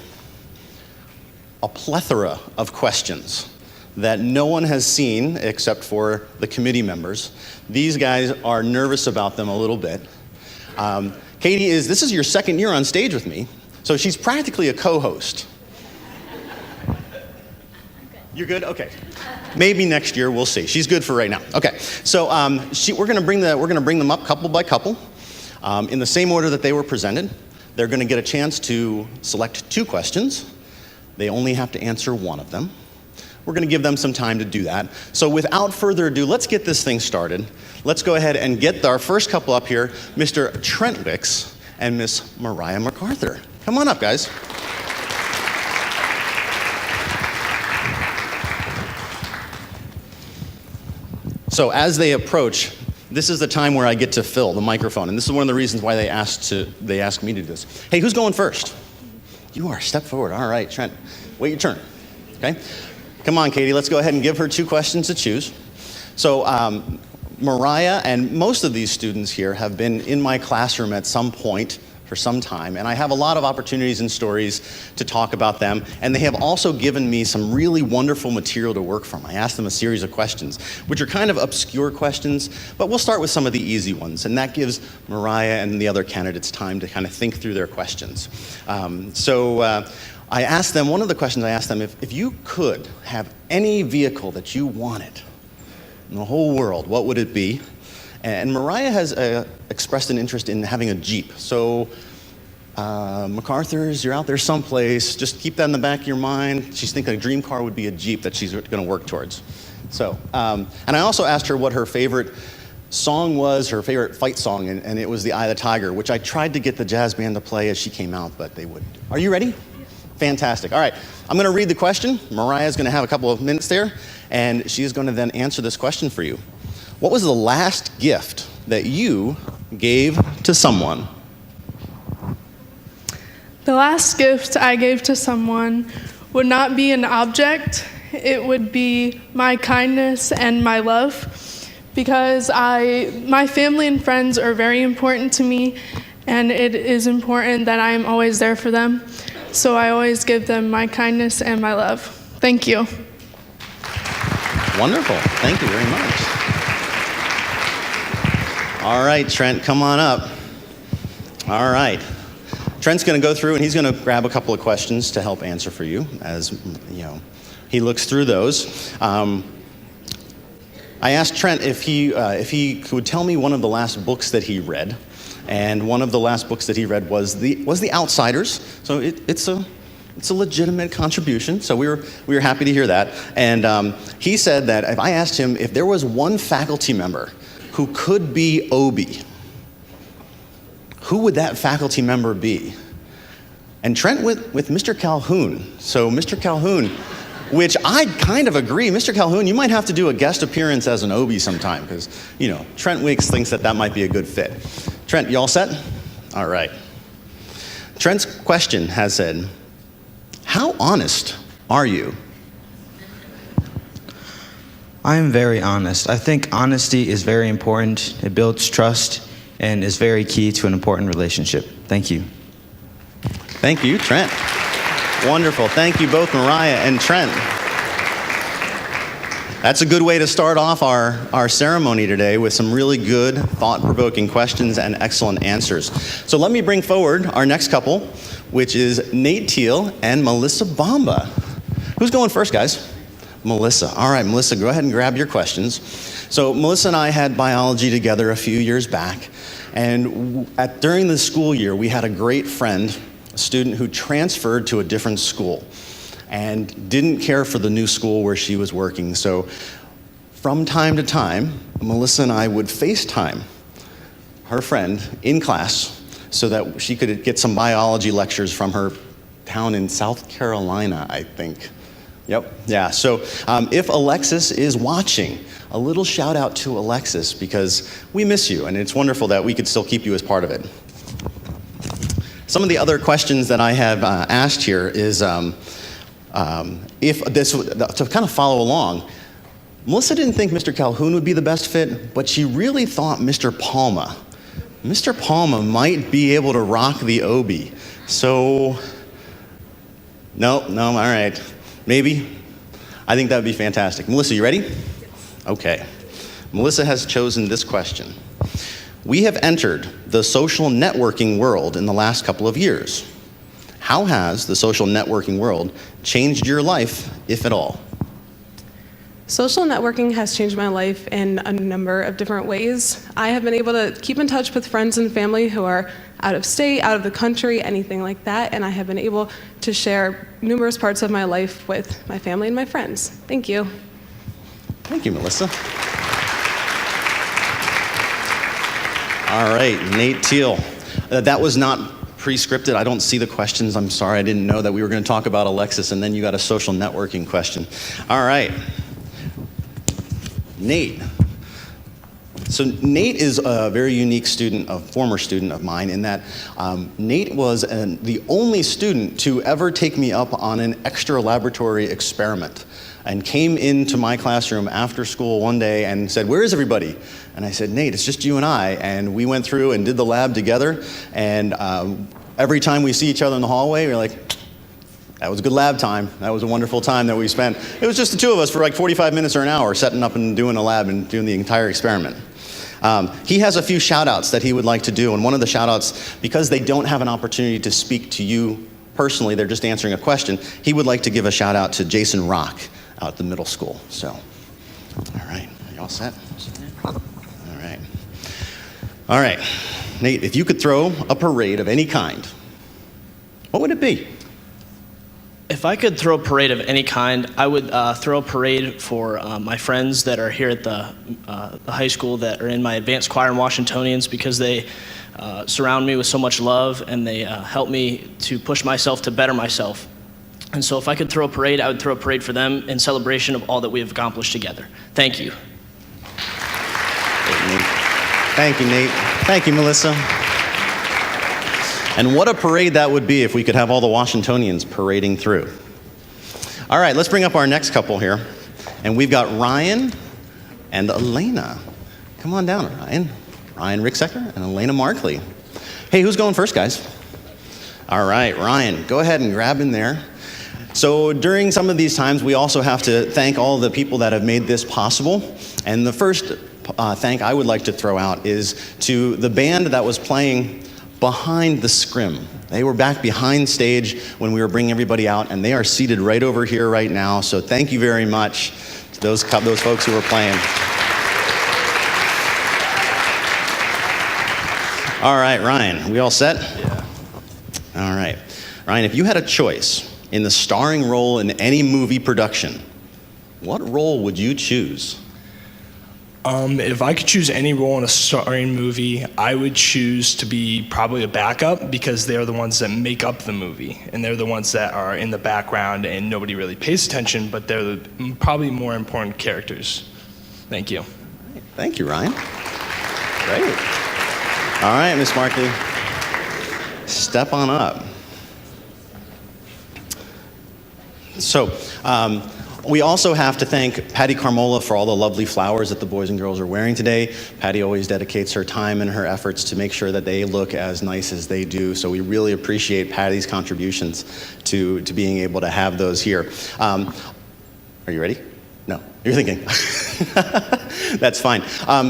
[SPEAKER 3] a plethora of questions that no one has seen except for the committee members. These guys are nervous about them a little bit. Katie this is your second year on stage with me, so she's practically a co-host. You're good? Okay. Maybe next year, we'll see. She's good for right now. Okay. So we're going to bring them up couple by couple in the same order that they were presented. They're going to get a chance to select 2 questions. They only have to answer 1 of them. We're going to give them some time to do that. So without further ado, let's get this thing started. Let's go ahead and get our first couple up here, Mr. Trent Wicks and Miss Mariah MacArthur. Come on up, guys. So as they approach, this is the time where I get to fill the microphone, and this is one of the reasons why they asked me to do this. Hey, who's going first? You are. Step forward. All right, Trent. Wait your turn. Okay? Come on, Katie. Let's go ahead and give her 2 questions to choose. So Mariah and most of these students here have been in my classroom at some point for some time, and I have a lot of opportunities and stories to talk about them, and they have also given me some really wonderful material to work from. I asked them a series of questions, which are kind of obscure questions, but we'll start with some of the easy ones, and that gives Mariah and the other candidates time to kind of think through their questions. I asked them, one of the questions I asked them, if you could have any vehicle that you wanted in the whole world, what would it be? And Mariah has expressed an interest in having a Jeep. So MacArthur's, you're out there someplace, just keep that in the back of your mind. She's thinking a dream car would be a Jeep that she's going to work towards. So, and I also asked her what her favorite song was, her favorite fight song, and it was the Eye of the Tiger, which I tried to get the jazz band to play as she came out, but they wouldn't. Are you ready? Fantastic. All right, I'm going to read the question. Mariah's going to have a couple of minutes there, and she's going to then answer this question for you. What was the last gift that you gave to someone?
[SPEAKER 4] The last gift I gave to someone would not be an object. It would be my kindness and my love, because my family and friends are very important to me, and it is important that I am always there for them. So I always give them my kindness and my love. Thank you.
[SPEAKER 3] Wonderful. Thank you very much. All right, Trent, come on up. All right. Trent's going to go through and he's going to grab a couple of questions to help answer for you as he looks through those. I asked Trent if he could tell me one of the last books that he read, and one of the last books that he read was The Outsiders. So it's a legitimate contribution. So we were happy to hear that. And he said that if I asked him if there was one faculty member who could be Obi, who would that faculty member be? And Trent went with Mr. Calhoun. So Mr. Calhoun, which I kind of agree. Mr. Calhoun, you might have to do a guest appearance as an Obi sometime, because, Trent Weeks thinks that might be a good fit. Trent, you all set? All right. Trent's question has said, how honest are you?
[SPEAKER 5] I am very honest. I think honesty is very important. It builds trust and is very key to an important relationship. Thank you.
[SPEAKER 3] Thank you, Trent. Wonderful. Thank you both, Mariah and Trent. That's a good way to start off our ceremony today, with some really good, thought-provoking questions and excellent answers. So let me bring forward our next couple, which is Nate Teal and Melissa Bamba. Who's going first, guys? Melissa. All right, Melissa, go ahead and grab your questions. So Melissa and I had biology together a few years back, and during the school year, we had a great friend, a student who transferred to a different school and didn't care for the new school where she was working. So from time to time, Melissa and I would FaceTime her friend in class so that she could get some biology lectures from her town in South Carolina, I think. Yep, yeah. So if Alexis is watching, a little shout out to Alexis, because we miss you, and it's wonderful that we could still keep you as part of it. Some of the other questions that I have asked here is, if this, to kind of follow along, Melissa didn't think Mr. Calhoun would be the best fit, but she really thought Mr. Palma. Mr. Palma might be able to rock the Obi. So, no, all right. Maybe. I think that would be fantastic. Melissa, you ready? Yes. Okay. Melissa has chosen this question. We have entered the social networking world in the last couple of years. How has the social networking world changed your life, if at all?
[SPEAKER 6] Social networking has changed my life in a number of different ways. I have been able to keep in touch with friends and family who are out of state, out of the country, anything like that, and I have been able to share numerous parts of my life with my family and my friends. Thank you.
[SPEAKER 3] Thank you, Melissa. All right, Nate Teal. That was not pre-scripted. I don't see the questions. I'm sorry, I didn't know that we were going to talk about Alexis, and then you got a social networking question. All right. Nate. So Nate is a very unique student, a former student of mine, in that Nate was the only student to ever take me up on an extra laboratory experiment, and came into my classroom after school one day and said, "Where is everybody?" And I said, "Nate, it's just you and I." And we went through and did the lab together, and every time we see each other in the hallway, we're like, that was a good lab time. That was a wonderful time that we spent. It was just the two of us for like 45 minutes or an hour setting up and doing a lab and doing the entire experiment. He has a few shout outs that he would like to do, and one of the shout outs, because they don't have an opportunity to speak to you personally, they're just answering a question, he would like to give a shout out to Jason Rock out at the middle school. So, all right, are you all set? All right, Nate, if you could throw a parade of any kind, what would it be?
[SPEAKER 7] If I could throw a parade of any kind, I would throw a parade for my friends that are here at the high school that are in my advanced choir and Washingtonians, because they surround me with so much love, and they help me to push myself to better myself. And so if I could throw a parade, I would throw a parade for them in celebration of all that we have accomplished together. Thank you.
[SPEAKER 3] Thank you, Nate. Thank you, Melissa. And what a parade that would be if we could have all the Washingtonians parading through. All right, let's bring up our next couple here. And we've got Ryan and Elena. Come on down, Ryan. Ryan Ricksecker and Elena Markley. Hey, who's going first, guys? All right, Ryan, go ahead and grab in there. So during some of these times, we also have to thank all the people that have made this possible. And the first thank I would like to throw out is to the band that was playing behind the scrim. They were back behind stage when we were bringing everybody out, and they are seated right over here right now. So thank you very much to those folks who were playing. All right, Ryan, we all set? Yeah. All right. Ryan, if you had a choice in the starring role in any movie production, what role would you choose?
[SPEAKER 8] If I could choose any role in a starring movie, I would choose to be probably a backup, because they're the ones that make up the movie, and they're the ones that are in the background and nobody really pays attention, but they're probably more important characters. Thank you.
[SPEAKER 3] Thank you, Ryan. Great. All right, Miss Markley, step on up. So, we also have to thank Patty Carmola for all the lovely flowers that the boys and girls are wearing today. Patty always dedicates her time and her efforts to make sure that they look as nice as they do. So we really appreciate Patty's contributions to being able to have those here. Are you ready? No, you're thinking. That's fine.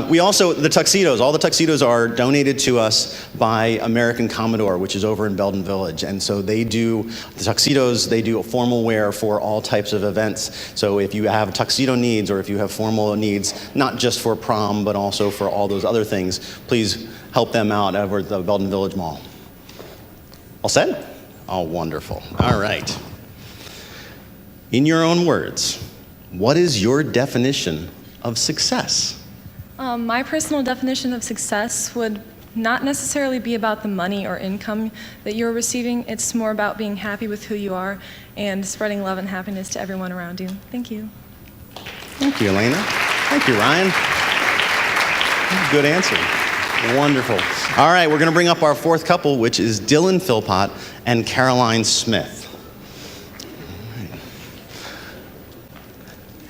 [SPEAKER 3] We also, the tuxedos, all the tuxedos are donated to us by American Commodore, which is over in Belden Village. And so they do, the tuxedos, they do a formal wear for all types of events. So if you have tuxedo needs, or if you have formal needs, not just for prom, but also for all those other things, please help them out over at the Belden Village Mall. All set? Oh, wonderful. All right. In your own words, what is your definition of success?
[SPEAKER 9] My personal definition of success would not necessarily be about the money or income that you're receiving. It's more about being happy with who you are and spreading love and happiness to everyone around you. Thank you.
[SPEAKER 3] Thank you, Elena. Thank you, Ryan. Good answer. Wonderful. All right, we're going to bring up our fourth couple, which is Dylan Philpott and Caroline Smith.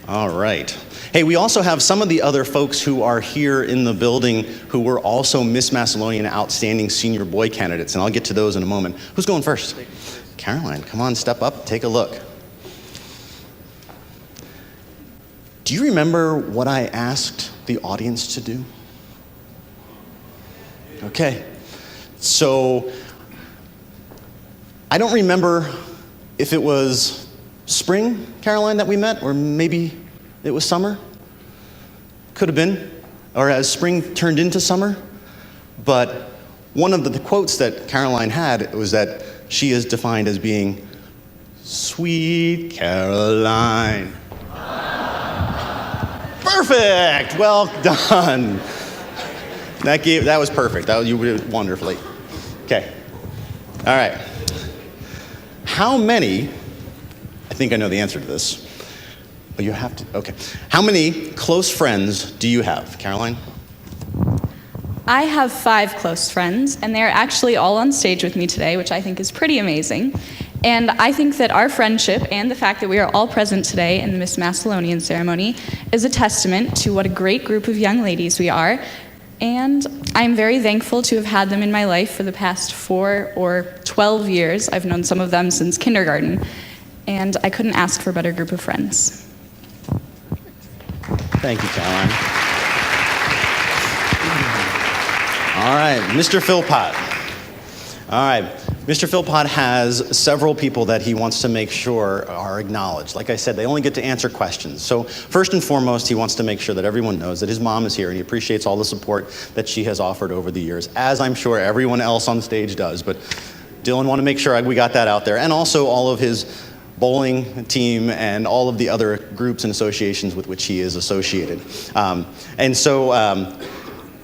[SPEAKER 3] All right. Hey, we also have some of the other folks who are here in the building who were also Miss Massillonian Outstanding Senior Boy candidates, and I'll get to those in a moment. Who's going first? Caroline, come on, step up, take a look. Do you remember what I asked the audience to do? Okay. So, I don't remember if it was spring, Caroline, that we met, or maybe it was summer. Could have been, or as spring turned into summer. But one of the quotes that Caroline had was that she is defined as being sweet Caroline. Perfect. Well done. That was perfect. You did wonderfully. Okay. All right. How many? I think I know the answer to this. But you have to. Okay. How many close friends do you have, Caroline?
[SPEAKER 10] I have 5 close friends, and they're actually all on stage with me today, which I think is pretty amazing. And I think that our friendship and the fact that we are all present today in the Miss Massillonian ceremony is a testament to what a great group of young ladies we are. And I'm very thankful to have had them in my life for the past 4 or 12 years. I've known some of them since kindergarten, and I couldn't ask for a better group of friends.
[SPEAKER 3] Thank you, Caroline. All right, Mr. Philpott. All right, Mr. Philpott has several people that he wants to make sure are acknowledged. Like I said, they only get to answer questions. So first and foremost, he wants to make sure that everyone knows that his mom is here, and he appreciates all the support that she has offered over the years, as I'm sure everyone else on stage does. But Dylan wanted to make sure we got that out there, and also all of his bowling team and all of the other groups and associations with which he is associated.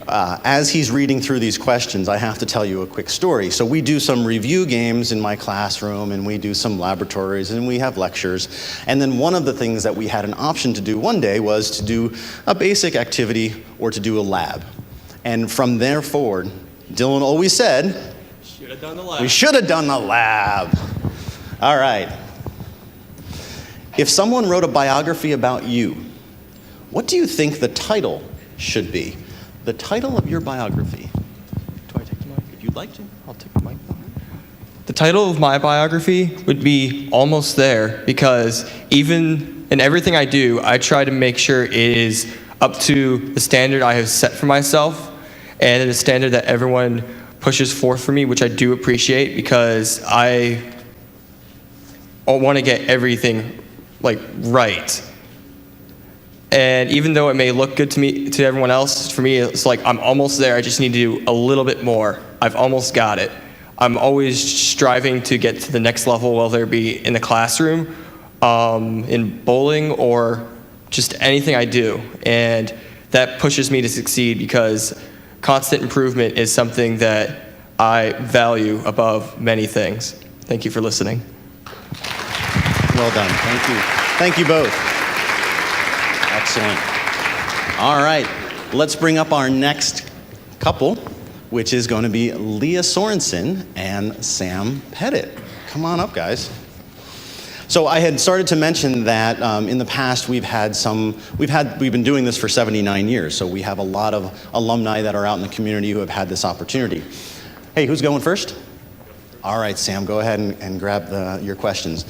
[SPEAKER 3] As he's reading through these questions, I have to tell you a quick story. So we do some review games in my classroom, and we do some laboratories, and we have lectures. And then one of the things that we had an option to do one day was to do a basic activity or to do a lab. And from there forward, Dylan always said,
[SPEAKER 8] Should have done the lab.
[SPEAKER 3] We should have done the lab. All right. If someone wrote a biography about you, what do you think the title should be? The title of your biography. Do I take the mic? If you'd like to, I'll take the mic.
[SPEAKER 11] The title of my biography would be Almost There, because even in everything I do, I try to make sure it is up to the standard I have set for myself, and the standard that everyone pushes forth for me, which I do appreciate, because I want to get everything right. And even though it may look good to me, to everyone else, for me, it's like I'm almost there. I just need to do a little bit more. I've almost got it. I'm always striving to get to the next level, whether it be in the classroom, in bowling, or just anything I do. And that pushes me to succeed because constant improvement is something that I value above many things. Thank you for listening.
[SPEAKER 3] Well done. Thank you. Thank you both. Excellent. All right, let's bring up our next couple, which is going to be Leah Sorensen and Sam Pettit. Come on up, guys. So I had started to mention that in the past we've been doing this for 79 years, so we have a lot of alumni that are out in the community who have had this opportunity. Hey, who's going first? All right, Sam, go ahead and grab your questions.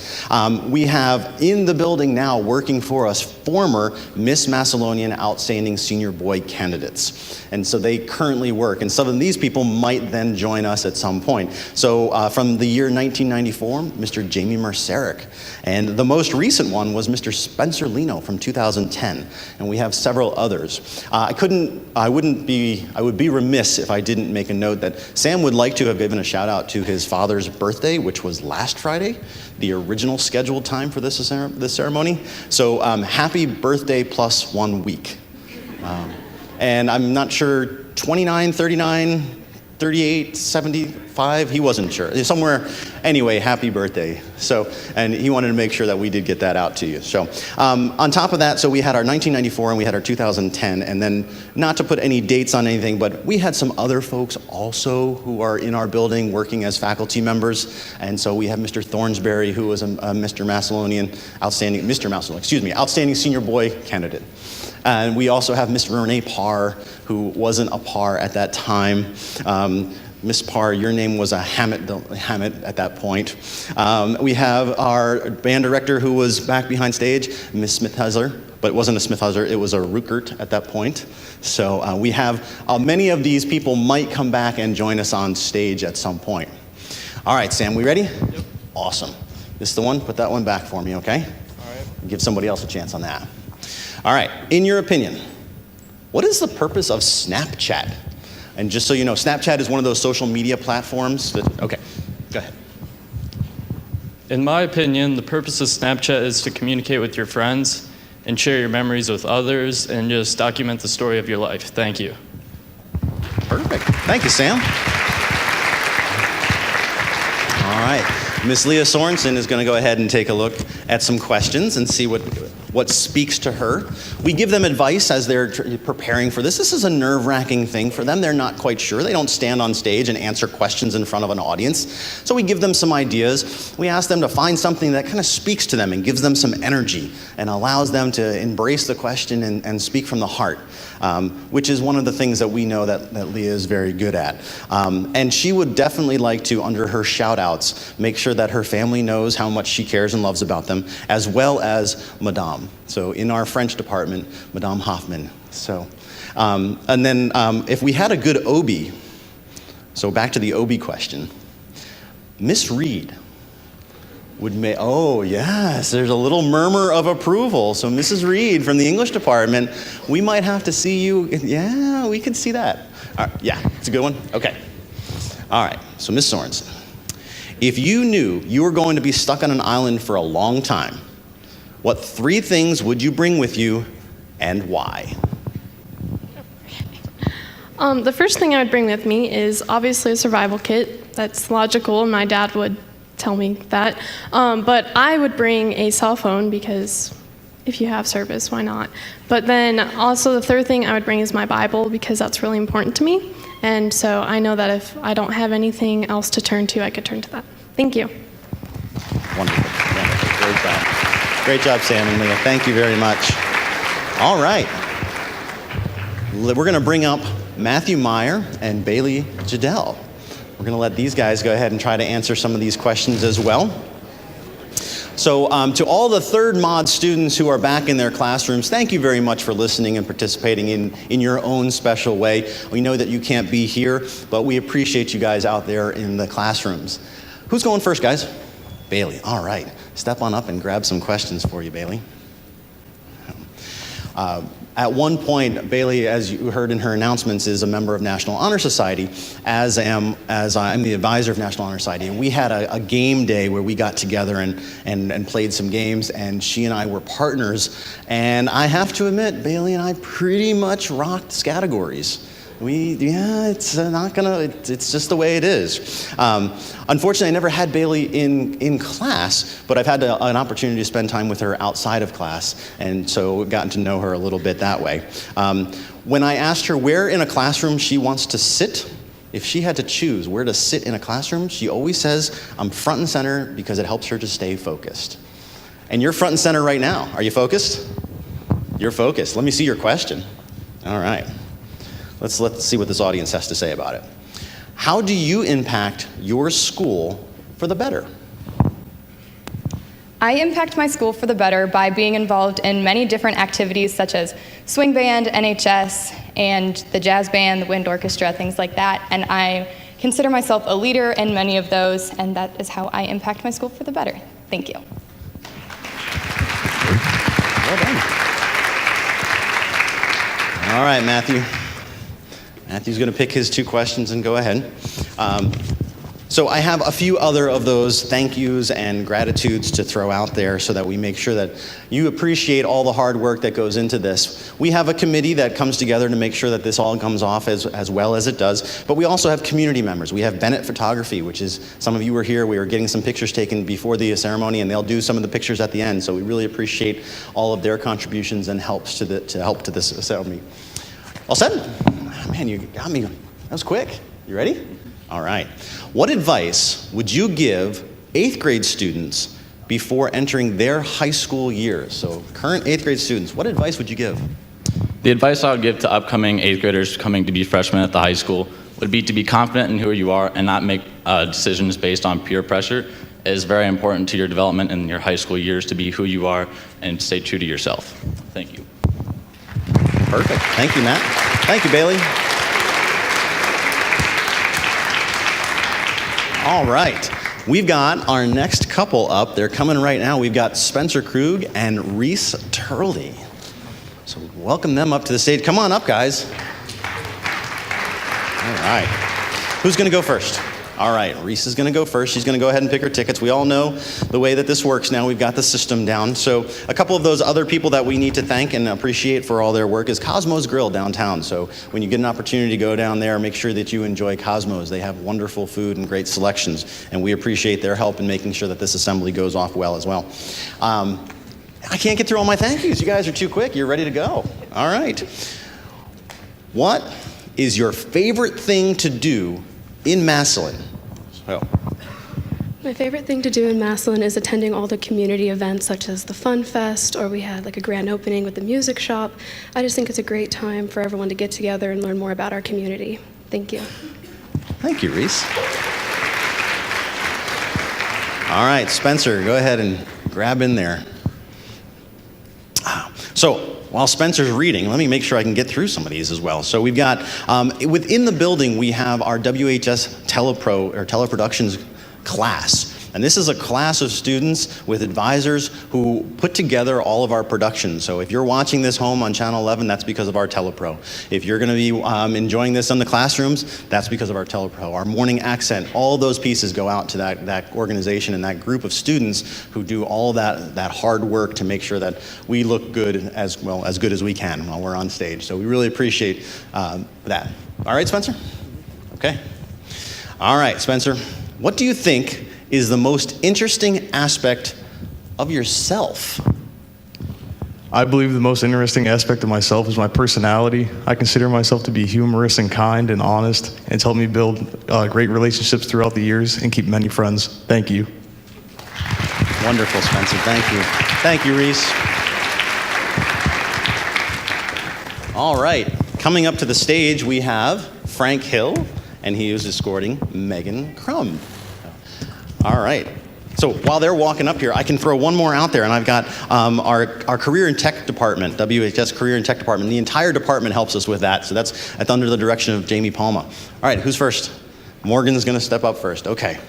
[SPEAKER 3] We have in the building now working for us former Miss Massillonian Outstanding Senior Boy candidates. And so they currently work, and some of these people might then join us at some point. So from the year 1994, Mr. Jamie Mercerick. And the most recent one was Mr. Spencer Lino from 2010. And we have several others. I would be remiss if I didn't make a note that Sam would like to have given a shout out to his father's birthday, which was last Friday, the original scheduled time for this ceremony. So happy birthday plus 1 week. And I'm not sure, 29, 39, 38, 75, he wasn't sure. Somewhere, anyway, happy birthday. So, and he wanted to make sure that we did get that out to you. So, on top of that, so we had our 1994 and we had our 2010, and then not to put any dates on anything, but we had some other folks also who are in our building working as faculty members. And so we have Mr. Thornsberry, who was a Mr. Massillonian, outstanding senior boy candidate. And we also have Miss Renee Parr, who wasn't a Parr at that time. Miss Parr, your name was a Hammett at that point. We have our band director who was back behind stage, Miss Smithhauser, but it wasn't a Smithhauser, it was a Ruckert at that point. So we have many of these people might come back and join us on stage at some point. All right, Sam, we ready? Yep. Awesome. This is the one? Put that one back for me, okay? All right. Give somebody else a chance on that. All right, in your opinion, what is the purpose of Snapchat? And just so you know, Snapchat is one of those social media platforms that, okay, go ahead.
[SPEAKER 12] In my opinion, the purpose of Snapchat is to communicate with your friends and share your memories with others and just document the story of your life. Thank you.
[SPEAKER 3] Perfect. Thank you, Sam. All right. Miss Leah Sorensen is going to go ahead and take a look at some questions and see what speaks to her. We give them advice as they're preparing for this. This is a nerve-wracking thing for them. They're not quite sure. They don't stand on stage and answer questions in front of an audience. So we give them some ideas. We ask them to find something that kind of speaks to them and gives them some energy and allows them to embrace the question and speak from the heart, which is one of the things that we know that Leah is very good at. And she would definitely like to, under her shout-outs, make sure that her family knows how much she cares and loves about them, as well as Madame. So in our French department, Madame Hoffman. So, and then if we had a good OB, so back to the OB question, Miss Reed would make, oh yes, there's a little murmur of approval. So Mrs. Reed from the English department, we might have to see you, yeah, we can see that. All right, yeah, it's a good one, okay. All right, so Miss Sorensen, if you knew you were going to be stuck on an island for a long time, what 3 things would you bring with you and why?
[SPEAKER 13] The first thing I would bring with me is obviously a survival kit. That's logical, and my dad would tell me that. But I would bring a cell phone because if you have service, why not? But then also the third thing I would bring is my Bible because that's really important to me. And so I know that if I don't have anything else to turn to, I could turn to that. Thank you.
[SPEAKER 3] Wonderful. Wonderful. Great job. Great job, Sam and Leah. Thank you very much. All right. We're going to bring up Matthew Meyer and Bailey Jadell. We're going to let these guys go ahead and try to answer some of these questions as well. So to all the third mod students who are back in their classrooms, thank you very much for listening and participating in your own special way. We know that you can't be here, but we appreciate you guys out there in the classrooms. Who's going first, guys? Bailey. All right. Step on up and grab some questions for you, Bailey. At one point, Bailey, as you heard in her announcements, is a member of National Honor Society, as I'm the advisor of National Honor Society. And we had a game day where we got together and played some games, and she and I were partners. And I have to admit, Bailey and I pretty much rocked categories. It's just the way it is. Unfortunately, I never had Bailey in class, but I've had an opportunity to spend time with her outside of class, and so we've gotten to know her a little bit that way. When I asked her where in a classroom she wants to sit, if she had to choose where to sit in a classroom, she always says, I'm front and center because it helps her to stay focused. And you're front and center right now. Are you focused? You're focused. Let me see your question. All right. Let's see what this audience has to say about it. How do you impact your school for the better?
[SPEAKER 14] I impact my school for the better by being involved in many different activities such as swing band, NHS, and the jazz band, the wind orchestra, things like that. And I consider myself a leader in many of those, and that is how I impact my school for the better. Thank you.
[SPEAKER 3] Well done. All right, Matthew. Matthew's going to pick his 2 questions and go ahead. So I have a few other of those thank yous and gratitudes to throw out there so that we make sure that you appreciate all the hard work that goes into this. We have a committee that comes together to make sure that this all comes off as well as it does, but we also have community members. We have Bennett Photography, which is, some of you were here, we were getting some pictures taken before the ceremony, and they'll do some of the pictures at the end, so we really appreciate all of their contributions and helps to help to this ceremony. All set? Man, you got me. That was quick. You ready? All right. What advice would you give 8th grade students before entering their high school years? So current 8th grade students, what advice would you give?
[SPEAKER 15] The advice I would give to upcoming 8th graders coming to be freshmen at the high school would be to be confident in who you are and not make decisions based on peer pressure. It is very important to your development in your high school years to be who you are and stay true to yourself. Thank you.
[SPEAKER 3] Perfect. Thank you, Matt. Thank you, Bailey. All right. We've got our next couple up. They're coming right now. We've got Spencer Krug and Reese Turley. So welcome them up to the stage. Come on up, guys. All right. Who's going to go first? All right, Reese is going to go first. She's going to go ahead and pick her tickets. We all know the way that this works now. We've got the system down. So a couple of those other people that we need to thank and appreciate for all their work is Cosmos Grill downtown. So when you get an opportunity to go down there, make sure that you enjoy Cosmos. They have wonderful food and great selections, and we appreciate their help in making sure that this assembly goes off well as well. I can't get through all my thank yous. You guys are too quick. You're ready to go. All right. What is your favorite thing to do in Massillon?
[SPEAKER 13] My favorite thing to do in Massillon is attending all the community events such as the Fun Fest, or we had like a grand opening with the music shop. I just think it's a great time for everyone to get together and learn more about our community. Thank you.
[SPEAKER 3] Thank you, Reese. All right, Spencer, go ahead and grab in there. So while Spencer's reading, let me make sure I can get through some of these as well. So we've got, within the building, we have our WHS teleproductions class. And this is a class of students with advisors who put together all of our productions. So if you're watching this home on Channel 11, that's because of our telepro. If you're going to be enjoying this in the classrooms, that's because of our telepro. Our morning accent, all those pieces go out to that organization and that group of students who do all that hard work to make sure that we look good as good as we can while we're on stage. So we really appreciate that. All right, Spencer? Okay. All right, Spencer. What do you think is the most interesting aspect of yourself?
[SPEAKER 16] I believe the most interesting aspect of myself is my personality. I consider myself to be humorous and kind and honest, and it's helped me build great relationships throughout the years and keep many friends. Thank you.
[SPEAKER 3] Wonderful, Spencer. Thank you. Thank you, Reese. All right. Coming up to the stage, we have Frank Hill, and he is escorting Megan Crum. All right. So while they're walking up here, I can throw one more out there, and I've got our Career and Tech Department, WHS Career and Tech Department. The entire department helps us with that, so that's under the direction of Jamie Palma. All right, who's first? Morgan's going to step up first. Okay.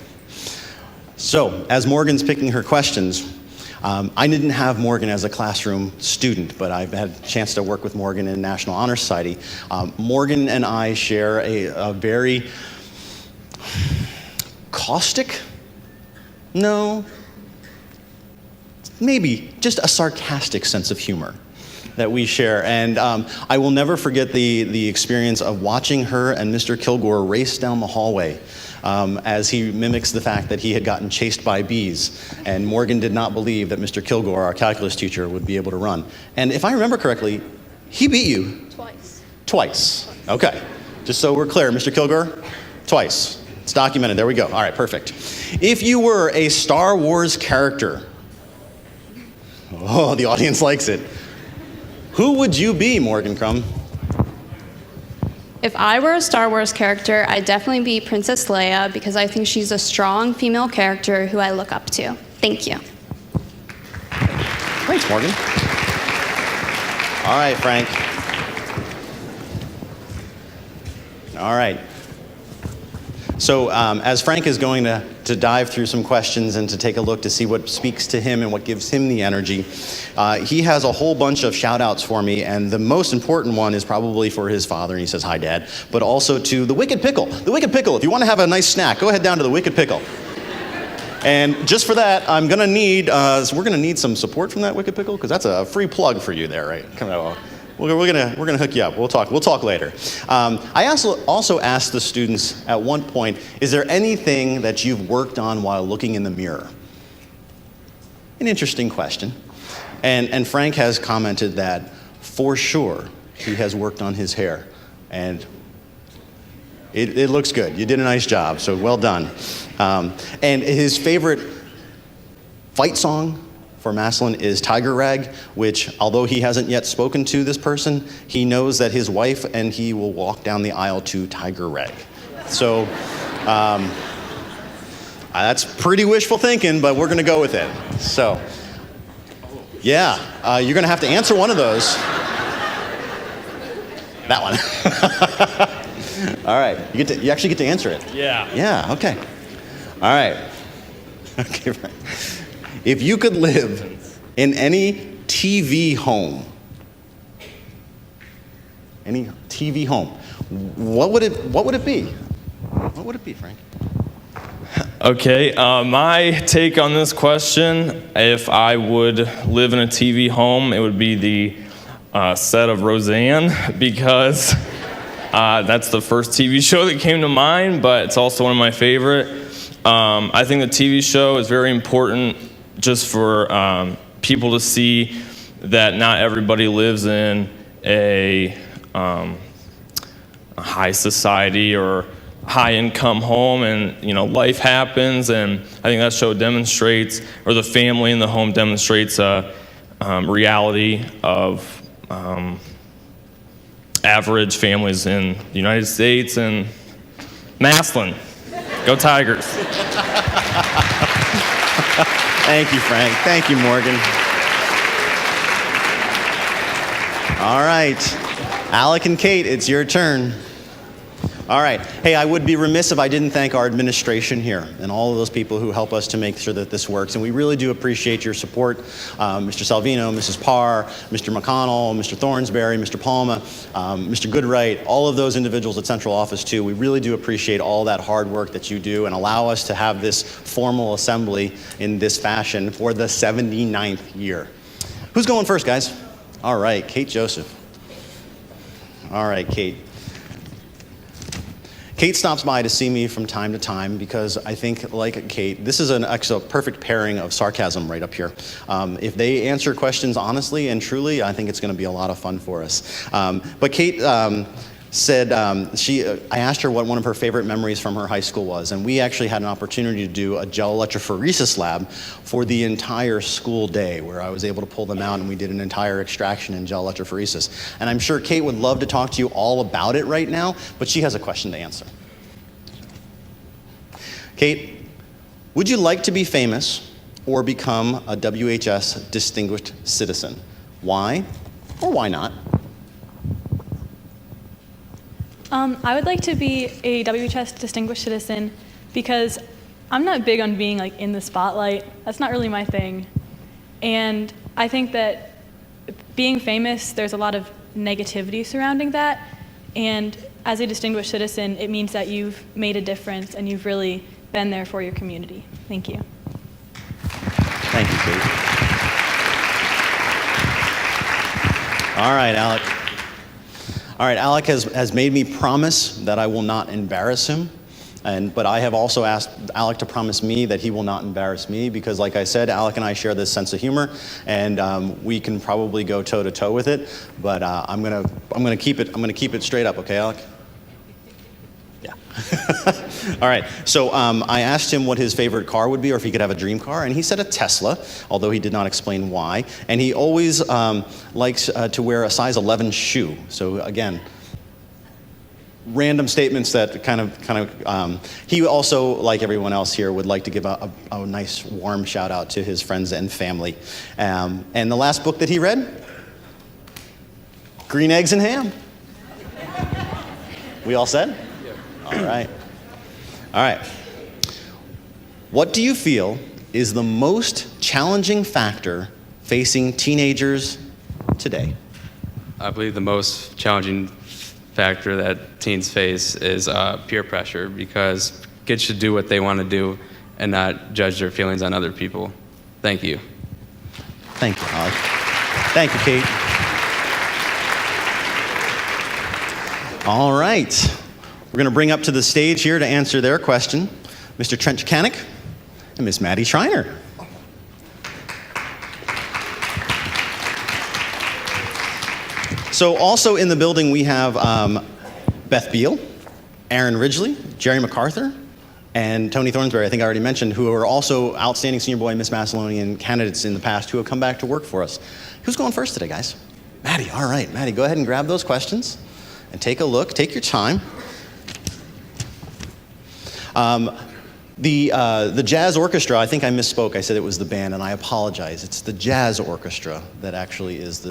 [SPEAKER 3] So as Morgan's picking her questions, I didn't have Morgan as a classroom student, but I've had a chance to work with Morgan in National Honor Society. Morgan and I share a very caustic, no, maybe just a sarcastic sense of humor that we share. And I will never forget the experience of watching her and Mr. Kilgore race down the hallway as he mimics the fact that he had gotten chased by bees. And Morgan did not believe that Mr. Kilgore, our calculus teacher, would be able to run. And if I remember correctly, he beat you.
[SPEAKER 13] Twice.
[SPEAKER 3] Twice. Okay. Just so we're clear, Mr. Kilgore, twice. It's documented. There we go. All right, perfect. If you were a Star Wars character, oh, the audience likes it. Who would you be, Morgan Crum?
[SPEAKER 17] If I were a Star Wars character, I'd definitely be Princess Leia because I think she's a strong female character who I look up to. Thank you.
[SPEAKER 3] Thanks, Morgan. All right, Frank. All right. So as Frank is going to dive through some questions and to take a look to see what speaks to him and what gives him the energy, he has a whole bunch of shout outs for me, and the most important one is probably for his father, and he says, "Hi, Dad," but also to the Wicked Pickle. The Wicked Pickle, if you want to have a nice snack, go ahead down to the Wicked Pickle. And just for that, I'm going to need, so we're going to need some support from that Wicked Pickle, because that's a free plug for you there, right? Come on. We're gonna hook you up. We'll talk later. I also asked the students at one point, is there anything that you've worked on while looking in the mirror? An interesting question. And Frank has commented that for sure he has worked on his hair, and it looks good. You did a nice job, so well done. And his favorite fight song for Massillon is Tiger Rag, which, although he hasn't yet spoken to this person, he knows that his wife and he will walk down the aisle to Tiger Rag. So that's pretty wishful thinking, but we're going to go with it. So, yeah, you're going to have to answer one of those. That one. All right, you actually get to answer it.
[SPEAKER 12] Yeah.
[SPEAKER 3] Yeah, okay. All right. Okay, right. If you could live in any TV home, what would it be? What would it be, Frank?
[SPEAKER 18] Okay, my take on this question, if I would live in a TV home, it would be the set of Roseanne, because that's the first TV show that came to mind, but it's also one of my favorite. I think the TV show is very important just for people to see that not everybody lives in a high society or high income home, and life happens, and I think that show demonstrates, or the family in the home demonstrates a reality of average families in the United States and Massillon. Go Tigers.
[SPEAKER 3] Thank you, Frank. Thank you, Morgan. All right. Alec and Kate, it's your turn. All right. Hey, I would be remiss if I didn't thank our administration here and all of those people who help us to make sure that this works. And we really do appreciate your support. Mr. Salvino, Mrs. Parr, Mr. McConnell, Mr. Thornsberry, Mr. Palma, Mr. Goodright, all of those individuals at Central Office too. We really do appreciate all that hard work that you do and allow us to have this formal assembly in this fashion for the 79th year. Who's going first, guys? All right, Kate Joseph. All right, Kate. Kate stops by to see me from time to time because I think, like Kate, this is actually a perfect pairing of sarcasm right up here. If they answer questions honestly and truly, I think it's going to be a lot of fun for us. But Kate said, I asked her what one of her favorite memories from her high school was, and we actually had an opportunity to do a gel electrophoresis lab for the entire school day, where I was able to pull them out and we did an entire extraction in gel electrophoresis. And I'm sure Kate would love to talk to you all about it right now, but she has a question to answer. Kate, would you like to be famous or become a WHS Distinguished Citizen? Why or why not?
[SPEAKER 19] I would like to be a WHS Distinguished Citizen because I'm not big on being in the spotlight. That's not really my thing. And I think that being famous, there's a lot of negativity surrounding that. And as a distinguished citizen, it means that you've made a difference and you've really been there for your community. Thank you.
[SPEAKER 3] Thank you, Kate. All right, Alec. All right, Alec has made me promise that I will not embarrass him. But I have also asked Alec to promise me that he will not embarrass me because, like I said, Alec and I share this sense of humor, and we can probably go toe to toe with it. But I'm gonna keep it straight up, okay, Alec? Yeah. All right. So I asked him what his favorite car would be, or if he could have a dream car, and he said a Tesla, although he did not explain why. And he always likes to wear a size 11 shoe. So again, random statements that kind of he also, like everyone else here, would like to give a nice warm shout out to his friends and family. And the last book that he read, Green Eggs and Ham. We all said? All right. All right. What do you feel is the most challenging factor facing teenagers today?
[SPEAKER 20] I believe the most challenging factor that teens face is peer pressure, because kids should do what they want to do and not judge their feelings on other people. Thank you.
[SPEAKER 3] Thank you, Alex. Thank you, Kate. All right. We're going to bring up to the stage here to answer their question Mr. Trent Chikanik and Miss Maddie Schreiner. So also in the building we have Beth Beal, Aaron Ridgely, Jerry MacArthur, and Tony Thornsberry, I think I already mentioned, who are also outstanding senior boy Miss Massillonian candidates in the past who have come back to work for us. Who's going first today, guys? Maddie, all right. Maddie, go ahead and grab those questions and take a look. Take your time. The jazz orchestra, I think I misspoke. I said it was the band, and I apologize. It's the jazz orchestra that actually is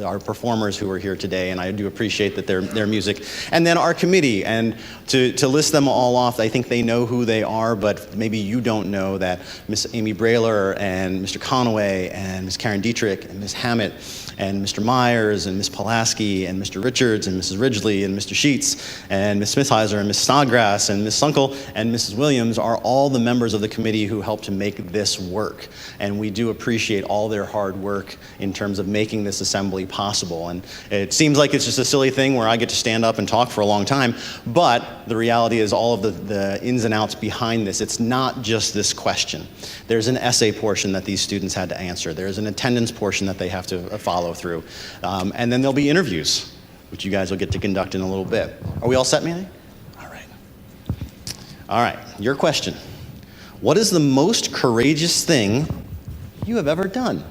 [SPEAKER 3] our performers who are here today, and I do appreciate that their music. And then our committee, and to list them all off, I think they know who they are, but maybe you don't know that Miss Amy Brailer and Mr. Conaway and Miss Karen Dietrich and Miss Hammett and Mr. Myers and Miss Pulaski and Mr. Richards and Mrs. Ridgely and Mr. Sheets and Miss Smithheiser and Miss Snodgrass and Miss Sunkel and Mrs. Williams are all the members of the committee who helped to make this work. And we do appreciate all their hard work in terms of making this assembly possible. And it seems like it's just a silly thing where I get to stand up and talk for a long time, but the reality is all of the ins and outs behind this. It's not just this question. There's an essay portion that these students had to answer. There's an attendance portion that they have to follow through. And then there'll be interviews, which you guys will get to conduct in a little bit. Are we all set, Manny? All right. All right, your question. What is the most courageous thing you have ever done?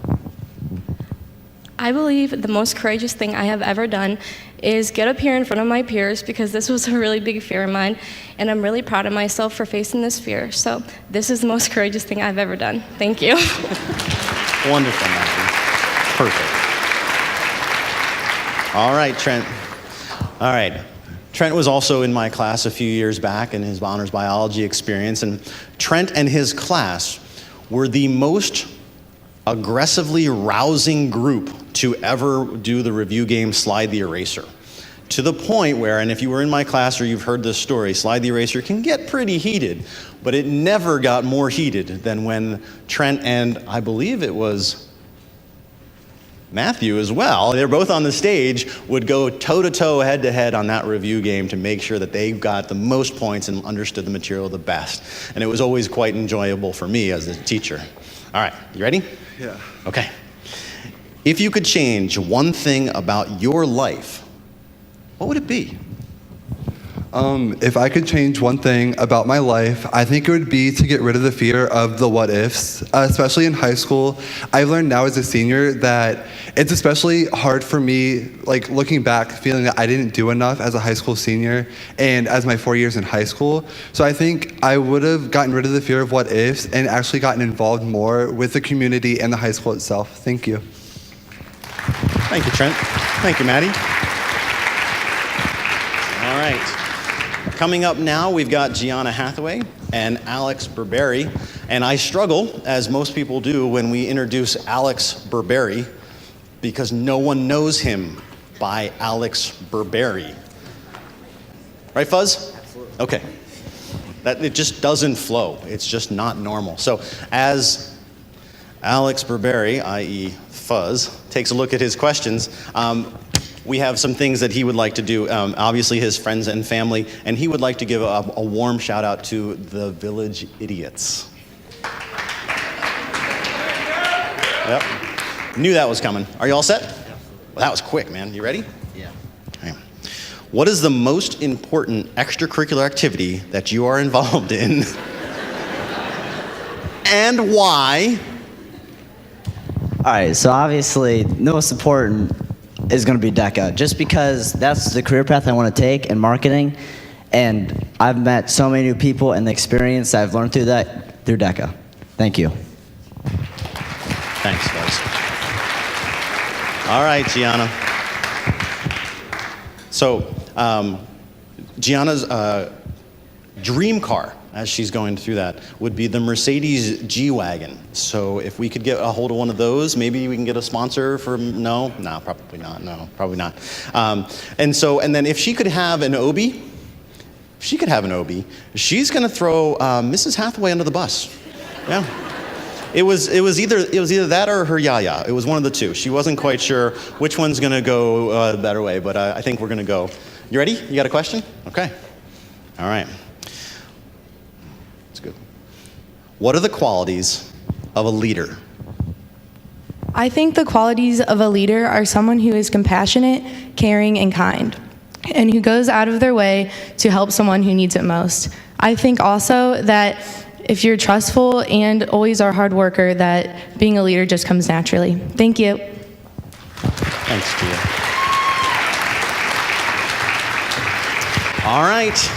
[SPEAKER 13] I believe the most courageous thing I have ever done is get up here in front of my peers, because this was a really big fear of mine, and I'm really proud of myself for facing this fear. So this is the most courageous thing I've ever done. Thank you.
[SPEAKER 3] Wonderful, Matthew. Perfect. All right, Trent. All right. Trent was also in my class a few years back in his honors biology experience, and Trent and his class were the most aggressively rousing group to ever do the review game Slide the Eraser. To the point where, and if you were in my class or you've heard this story, Slide the Eraser can get pretty heated, but it never got more heated than when Trent and I believe it was Matthew as well, they're both on the stage, would go toe-to-toe, head-to-head on that review game to make sure that they got the most points and understood the material the best. And it was always quite enjoyable for me as a teacher. All right, you ready?
[SPEAKER 16] Yeah.
[SPEAKER 3] Okay. If you could change one thing about your life, what would it be?
[SPEAKER 21] If I could change one thing about my life, I think it would be to get rid of the fear of the what ifs, especially in high school. I've learned now as a senior that it's especially hard for me, like looking back, feeling that I didn't do enough as a high school senior and as my 4 years in high school. So I think I would have gotten rid of the fear of what ifs and actually gotten involved more with the community and the high school itself. Thank you.
[SPEAKER 3] Thank you, Trent. Thank you, Maddie. All right. Coming up now, we've got Gianna Hathaway and Alex Burberry. And I struggle, as most people do, when we introduce Alex Burberry, because no one knows him by Alex Burberry. Right, Fuzz? Absolutely. Okay. It just doesn't flow. It's just not normal. So as Alex Burberry, i.e. Fuzz, takes a look at his questions, we have some things that he would like to do. Obviously his friends and family, and he would like to give a warm shout out to the Village Idiots. Yep. Knew that was coming. Are you all set? Well, that was quick, man. You ready? Yeah. Okay. What is the most important extracurricular activity that you are involved in? And why?
[SPEAKER 1] All right, so obviously the most important is going to be DECA, just because that's the career path I want to take in marketing, and I've met so many new people, and the experience I've learned through DECA. Thank you.
[SPEAKER 3] Thanks, guys. All right, Gianna. So, Gianna's dream car, as she's going through that, would be the Mercedes G-Wagon. So if we could get a hold of one of those, maybe we can get a sponsor for, no, probably not, no, probably not. And then if she could have an Obi, she's gonna throw Mrs. Hathaway under the bus. Yeah. It was either that or her Yaya. It was one of the two. She wasn't quite sure which one's gonna go the better way, but I think we're gonna go. You ready? You got a question? Okay. All right. That's good. What are the qualities of a leader?
[SPEAKER 22] I think the qualities of a leader are someone who is compassionate, caring, and kind, and who goes out of their way to help someone who needs it most. I think also that if you're trustful and always are a hard worker, that being a leader just comes naturally. Thank you.
[SPEAKER 3] Thanks, Gia. All right.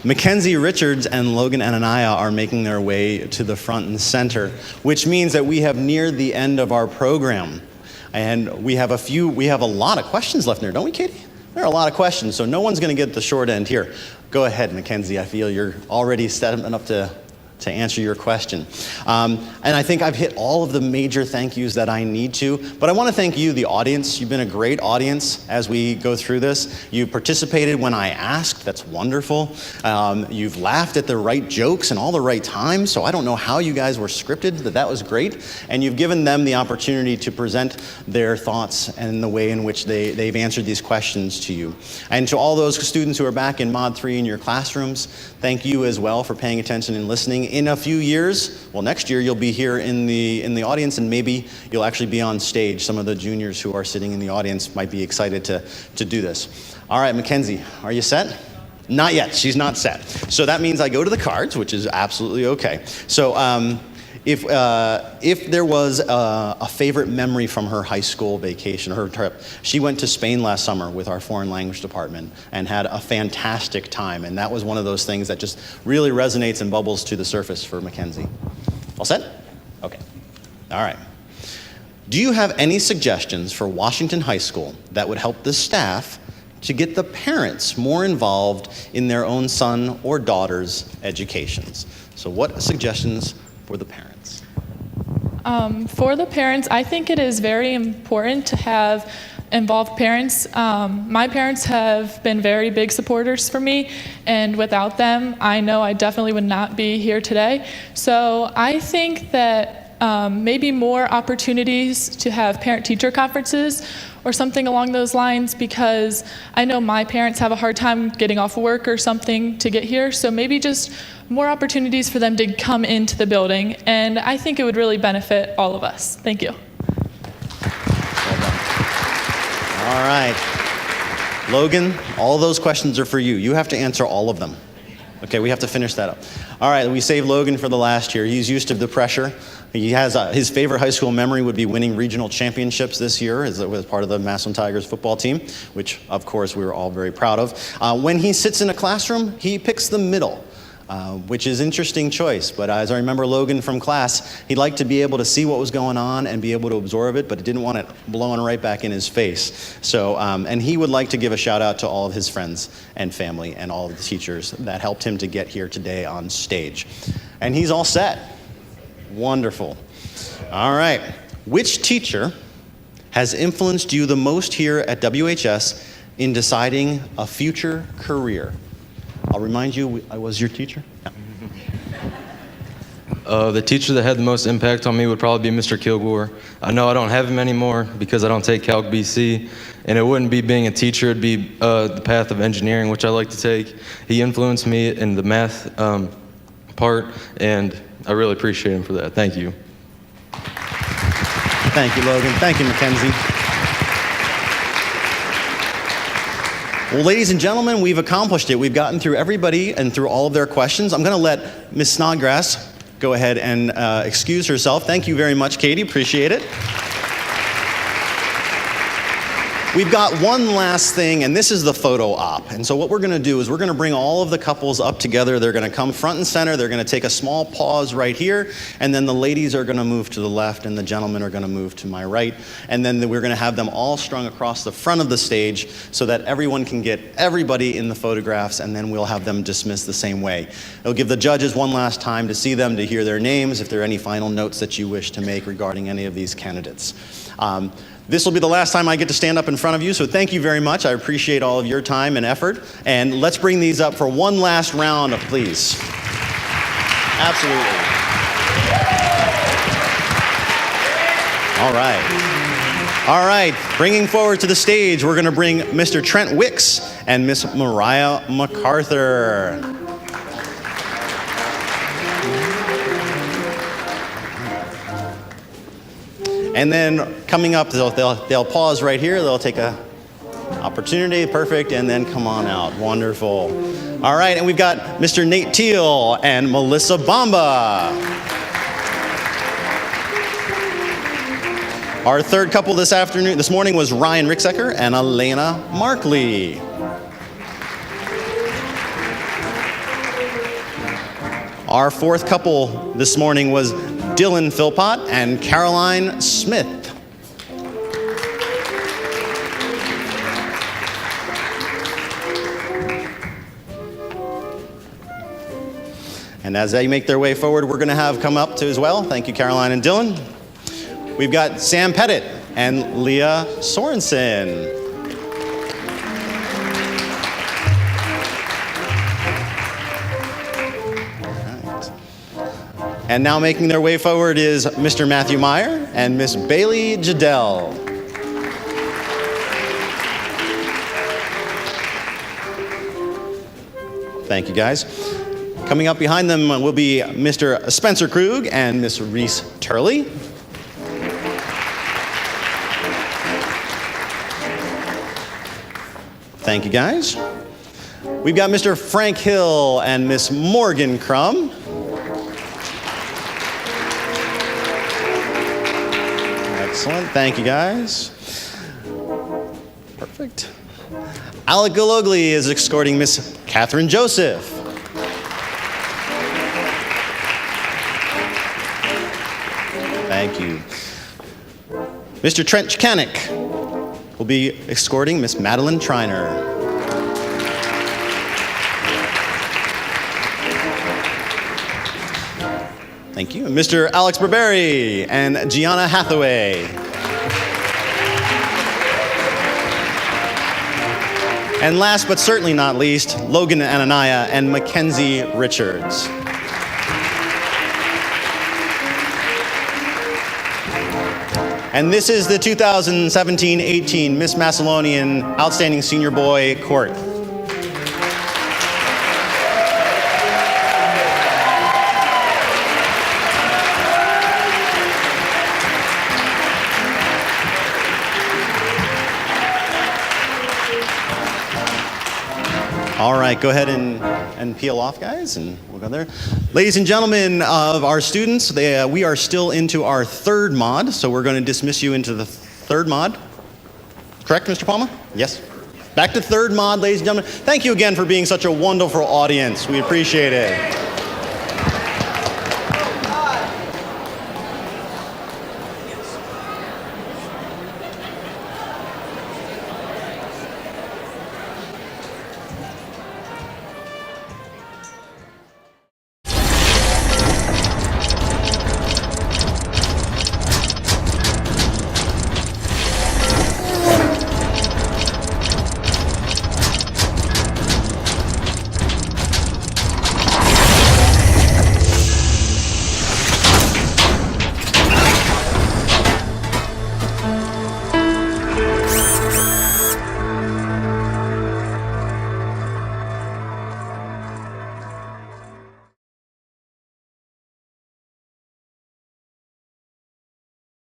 [SPEAKER 3] Mackenzie Richards and Logan Anania are making their way to the front and center, which means that we have neared the end of our program. And we have a lot of questions left in there, don't we, Katie? There are a lot of questions, so no one's gonna get the short end here. Go ahead, Mackenzie. I feel you're already set enough to answer your question. And I think I've hit all of the major thank yous that I need to, but I want to thank you, the audience. You've been a great audience as we go through this. You participated when I asked. That's wonderful. You've laughed at the right jokes and all the right times, so I don't know how you guys were scripted, but that was great. And you've given them the opportunity to present their thoughts and the way in which they've answered these questions to you. And to all those students who are back in Mod 3 in your classrooms, thank you as well for paying attention and listening. In a few years, well, next year you'll be here in the audience, and maybe you'll actually be on stage. Some of the juniors who are sitting in the audience might be excited to do this. All right, Mackenzie, are you set? Not yet. She's not set. So that means I go to the cards, which is absolutely okay. So if there was a favorite memory from her high school vacation, her trip, she went to Spain last summer with our foreign language department and had a fantastic time. And that was one of those things that just really resonates and bubbles to the surface for Mackenzie. All set? Okay. All right. Do you have any suggestions for Washington High School that would help the staff to get the parents more involved in their own son or daughter's educations? So what suggestions for the parents?
[SPEAKER 23] For the parents, I think it is very important to have involved parents. My parents have been very big supporters for me, and without them, I know I definitely would not be here today. So I think that maybe more opportunities to have parent-teacher conferences or something along those lines, because I know my parents have a hard time getting off work or something to get here, so maybe just more opportunities for them to come into the building, and I think it would really benefit all of us. Thank you.
[SPEAKER 3] All right. Logan, all those questions are for you. You have to answer all of them. Okay, we have to finish that up. All right, we saved Logan for the last year. He's used to the pressure. He has his favorite high school memory would be winning regional championships this year as part of the Massillon Tigers football team, which of course we were all very proud of. When he sits in a classroom, he picks the middle, which is an interesting choice. But as I remember Logan from class, he liked to be able to see what was going on and be able to absorb it, but didn't want it blowing right back in his face. So, and he would like to give a shout out to all of his friends and family and all of the teachers that helped him to get here today on stage. And he's all set. Wonderful. All right. Which teacher has influenced you the most here at WHS in deciding a future career? I'll remind you, I was your teacher.
[SPEAKER 2] The teacher that had the most impact on me would probably be Mr. Kilgore. I know I don't have him anymore because I don't take Calc BC, and it wouldn't be being a teacher, it'd be the path of engineering, which I like to take. He influenced me in the math part, and I really appreciate him for that. Thank you.
[SPEAKER 3] Thank you, Logan. Thank you, Mackenzie. Well, ladies and gentlemen, we've accomplished it. We've gotten through everybody and through all of their questions. I'm going to let Ms. Snodgrass go ahead and excuse herself. Thank you very much, Katie. Appreciate it. We've got one last thing, and this is the photo op. And so what we're going to do is we're going to bring all of the couples up together. They're going to come front and center. They're going to take a small pause right here, and then the ladies are going to move to the left, and the gentlemen are going to move to my right. And then we're going to have them all strung across the front of the stage so that everyone can get everybody in the photographs, and then we'll have them dismissed the same way. It'll give the judges one last time to see them, to hear their names, if there are any final notes that you wish to make regarding any of these candidates. This will be the last time I get to stand up in front of you, so thank you very much. I appreciate all of your time and effort. And let's bring these up for one last round, please. Absolutely. All right. All right, bringing forward to the stage, we're going to bring Mr. Trent Wicks and Miss Mariah MacArthur. And then coming up, they'll pause right here. They'll take a opportunity, perfect, and then come on out. Wonderful. All right, and we've got Mr. Nate Teal and Melissa Bamba. Our third couple this morning was Ryan Ricksecker and Elena Markley. Our fourth couple this morning was Dylan Philpott and Caroline Smith. And as they make their way forward, we're going to have come up to as well. Thank you, Caroline and Dylan. We've got Sam Pettit and Leah Sorensen. And now making their way forward is Mr. Matthew Meyer and Miss Bailey Jadell. Thank you, guys. Coming up behind them will be Mr. Spencer Krug and Miss Reese Turley. Thank you, guys. We've got Mr. Frank Hill and Miss Morgan Crum. Excellent. Thank you, guys. Perfect. Alec Gologly is escorting Miss Catherine Joseph. Thank you. Mr. Trent Chkanik will be escorting Miss Madeline Triner. Thank you. Mr. Alex Burberry and Gianna Hathaway. And last but certainly not least, Logan Anania and Mackenzie Richards. And this is the 2017-18 Miss Massillonian Outstanding Senior Boy Court. All right, go ahead and peel off, guys, and we'll go there. Ladies and gentlemen of our students, we are still into our third mod, so we're going to dismiss you into the third mod. Correct, Mr. Palma? Yes. Back to third mod, ladies and gentlemen. Thank you again for being such a wonderful audience. We appreciate it.